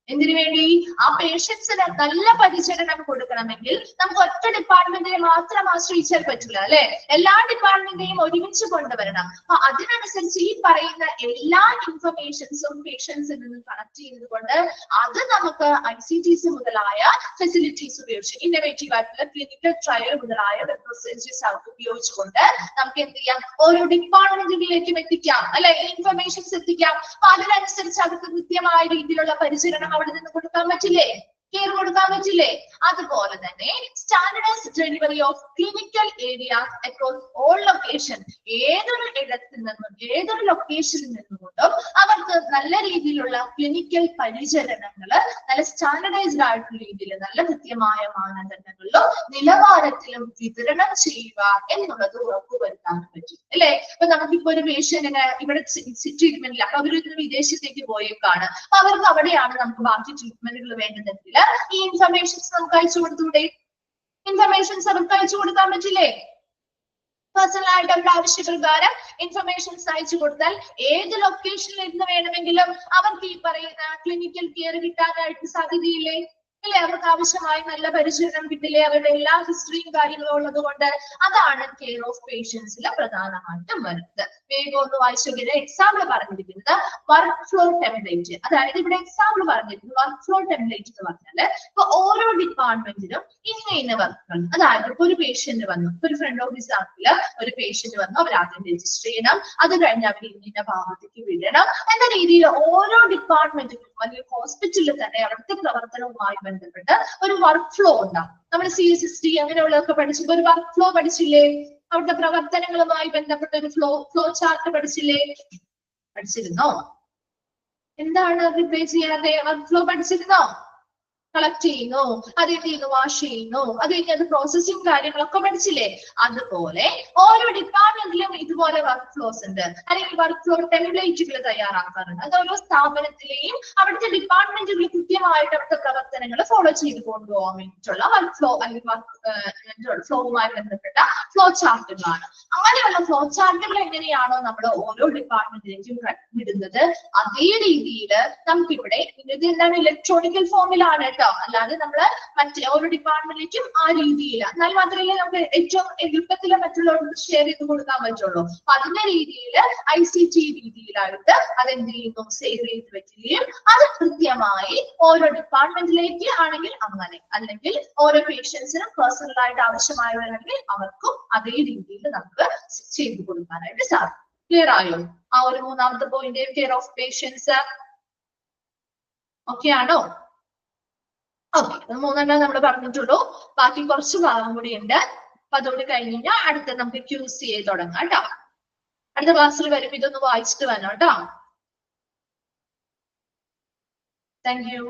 എന്തിനു വേണ്ടി? ആ പേഷ്യൻസിന് നല്ല പരിചരണം കൊടുക്കണമെങ്കിൽ നമുക്ക് ഒറ്റ ഡിപ്പാർട്ട്മെന്റിനെ മാത്രം ആശ്രയിച്ചാൽ പറ്റില്ല അല്ലെ, എല്ലാ ഡിപ്പാർട്ട്മെന്റിനെയും ഒരുമിച്ച് കൊണ്ടുവരണം. അപ്പൊ അതിനനുസരിച്ച് ഈ പറയുന്ന എല്ലാ ഇൻഫർമേഷൻസും പേഷ്യൻസിൽ നിന്ന് കളക്ട് ചെയ്യുന്നത് കൊണ്ട് അത് നമുക്ക് ICTs മുതലായ ഫെസിലിറ്റീസ് ഉപയോഗിച്ച് ഇന്നോവേറ്റീവ് ആയിട്ടുള്ള ക്ലിനിക്കൽ ട്രയൽ മുതലായ റിസർച്ചസ് ഉപയോഗിച്ചുകൊണ്ട് നമുക്ക് എന്ത് ചെയ്യാം, ഓരോ ഡിപ്പാർട്ട്മെന്റുകളിലേക്കും എത്തിക്കാം അല്ലെ, ഇൻഫർമേഷൻസ് എത്തിക്കാം. അപ്പൊ അതിനനുസരിച്ച് അവർക്ക് കൃത്യമായ രീതിയിലുള്ള പരിചരണം അവിടെ നിന്ന് കൊടുക്കാൻ പറ്റില്ലേ? കെയർ കൊടുക്കാൻ പറ്റില്ലേ? അതുപോലെ തന്നെ standardised delivery of clinical areas across all location. ഏതൊരു ഇടത്തിൽ നിന്നും ഏതൊരു ലൊക്കേഷനിൽ നിന്നുകൊണ്ടും അവർക്ക് നല്ല രീതിയിലുള്ള ക്ലിനിക്കൽ പരിചരണങ്ങള് നല്ല സ്റ്റാൻഡേർഡൈസ്ഡ് ആയിട്ടുള്ള രീതിയിൽ നല്ല കൃത്യമായ മാനദണ്ഡങ്ങളിലും നിലവാരത്തിലും വിതരണം ചെയ്യുക എന്നുള്ളത് ഉറപ്പുവരുത്താൻ പറ്റും അല്ലെ? അപ്പൊ നമുക്കിപ്പോ ഒരു പേഷ്യന്റിന് ഇവിടെ ട്രീറ്റ്മെന്റില്ല, അപ്പൊ അവരൊരു വിദേശത്തേക്ക് പോയേക്കാണ്, അപ്പൊ അവർക്ക് അവിടെയാണ് നമുക്ക് ബാക്കി ട്രീറ്റ്മെന്റുകൾ വേണ്ടതെങ്കിൽ ഈ ഇൻഫർമേഷൻസ് നമുക്ക് അയച്ചു കൊടുത്തൂടെ? ഇൻഫർമേഷൻസ് അവർക്ക് അയച്ചു കൊടുക്കാൻ പറ്റില്ലേ? പേഴ്സണൽ ആയിട്ട് അവരുടെ ആവശ്യപ്രകാരം ഇൻഫർമേഷൻസ് അയച്ചു കൊടുത്താൽ ഏത് ലൊക്കേഷനിൽ ഇരുന്ന് വേണമെങ്കിലും അവർക്ക് ഈ പറയുന്ന ക്ലിനിക്കൽ കെയർ കിട്ടാനായിട്ട് സാധ്യതയില്ലേ? അല്ലെ? അവർക്ക് ആവശ്യമായ നല്ല പരിചരണം കിട്ടില്ലേ? അവരുടെ എല്ലാ ഹിസ്റ്ററിയും കാര്യങ്ങളും ഉള്ളത് കൊണ്ട് അതാണ് കെയർ ഓഫ് പേഷ്യൻസിൽ പ്രധാനമായിട്ടും വരുന്നത്. വേഗം ഒന്ന് വായിച്ചോക്കിയത് എക്സാമ്പിൾ പറഞ്ഞിരിക്കുന്നത് വർക്ക് ഫ്ലോ ടെംപ്ലേറ്റ്. അതായത് ഇവിടെ എക്സാമ്പിൾ പറഞ്ഞിരിക്കുന്നത് വർക്ക് ഫ്ലോ ടെംപ്ലേറ്റ് എന്ന് പറഞ്ഞാല് ഇപ്പൊ ഓരോ ഡിപ്പാർട്ട്മെന്റിനും ഇന്ന വർക്കുകൾ, അതായത് ഇപ്പൊ ഒരു പേഷ്യന്റ് വന്നു, ഒരു ഫ്രണ്ട് ഓഫീസ് ആണെങ്കിൽ ഒരു പേഷ്യന്റ് വന്നു, അവർ ആദ്യം രജിസ്റ്റർ ചെയ്യണം, അത് കഴിഞ്ഞ് അവർ ഇന്ന ഭാഗത്തേക്ക് വിടണം എന്ന രീതിയിൽ ഓരോ ഡിപ്പാർട്ട്മെന്റിനും അല്ലെങ്കിൽ ഹോസ്പിറ്റലിൽ തന്നെ അവിടുത്തെ പ്രവർത്തനവുമായി ബന്ധപ്പെട്ട് ഒരു വർക്ക് ഫ്ലോ ഉണ്ടാവും. നമ്മൾ CSST അങ്ങനെയുള്ളതൊക്കെ പഠിച്ചപ്പോ ഒരു വർക്ക് ഫ്ലോ പഠിച്ചില്ലേ? അവിടുത്തെ പ്രവർത്തനങ്ങളുമായി ബന്ധപ്പെട്ട ഒരു ഫ്ലോ ചാർട്ട് പഠിച്ചില്ലേ? പഠിച്ചിരുന്നോ? എന്താണ് പ്രിപ്പയർ ചെയ്യാതെ വർക്ക് ഫ്ലോ പഠിച്ചിരുന്നോ? കളക്ട് ചെയ്യുന്നു, അത് ചെയ്യുന്നു, വാഷ് ചെയ്യുന്നു, അത് കഴിഞ്ഞ് അത് പ്രോസസ്സിംഗ് കാര്യങ്ങളൊക്കെ പഠിച്ചില്ലേ? അതുപോലെ ഓരോ ഡിപ്പാർട്ട്മെന്റിലും ഇതുപോലെ വർക്ക് ഫ്ലോസ് ഉണ്ട്, അല്ലെങ്കിൽ വർക്ക് ഫ്ലോ ടെംപ്ലേറ്റുകൾ തയ്യാറാക്കാറുണ്ട്. അത് ഓരോ സ്ഥാപനത്തിലെയും അവിടുത്തെ ഡിപ്പാർട്ട്മെന്റുകൾ കൃത്യമായിട്ട് അവിടുത്തെ പ്രവർത്തനങ്ങൾ ഫോളോ ചെയ്ത് കൊണ്ടുപോകാൻ വേണ്ടിയിട്ടുള്ള വർക്ക് ഫ്ലോ അല്ലെങ്കിൽ വർക്ക് ഫ്ലോവുമായി ബന്ധപ്പെട്ട ഫ്ലോ ചാർട്ടുകളാണ്. അങ്ങനെയുള്ള ഫ്ലോ ചാർട്ടുകൾ എങ്ങനെയാണോ നമ്മൾ ഓരോ ഡിപ്പാർട്ട്മെന്റിലേക്കും വിടുന്നത്, അതേ രീതിയിൽ നമുക്കിവിടെ ഇത് എന്താണ് ഇലക്ട്രോണിക്കൽ ഫോമിലാണ് കേട്ടോ, അല്ലാതെ നമ്മള് മറ്റേ ഓരോ ഡിപ്പാർട്ട്മെന്റിലേക്കും ആ രീതിയിൽ, എന്നാൽ മാത്രമേ നമുക്ക് ഏറ്റവും എളുപ്പത്തിൽ മറ്റുള്ളവർക്ക് ഷെയർ ചെയ്ത് കൊടുക്കാൻ പറ്റുള്ളൂ. അപ്പൊ അതിന്റെ രീതിയിൽ ICT രീതിയിലായിട്ട് അതെന്ത് ചെയ്യുന്നു, സേവ് ചെയ്ത് വെക്കുകയും അത് കൃത്യമായി ഓരോ ഡിപ്പാർട്ട്മെന്റിലേക്ക് ആണെങ്കിൽ അങ്ങനെ, അല്ലെങ്കിൽ ഓരോ പേഷ്യൻസിനും പേഴ്സണൽ ആയിട്ട് ആവശ്യമായവരാണെങ്കിൽ അവർക്കും അതേ രീതിയിൽ നമുക്ക് ചെയ്തു കൊടുക്കാനായിട്ട് സാധിക്കും. ക്ലിയർ ആയോ? ആ ഒരു മൂന്നാമത്തെ point care of patients okay ആണോ? ഓക്കെ, മൂന്നെണ്ണം നമ്മൾ പറഞ്ഞിട്ടുള്ളൂ, ബാക്കി കുറച്ച് ഭാഗം കൂടി ഉണ്ട്. അപ്പൊ അതോട് കഴിഞ്ഞ് കഴിഞ്ഞാൽ അടുത്ത നമുക്ക് QCA തുടങ്ങാം കേട്ടോ. അടുത്ത ക്ലാസ്സിൽ വരുമ്പോ ഇതൊന്ന് വായിച്ചിട്ട് വരണം കേട്ടോ. Thank you.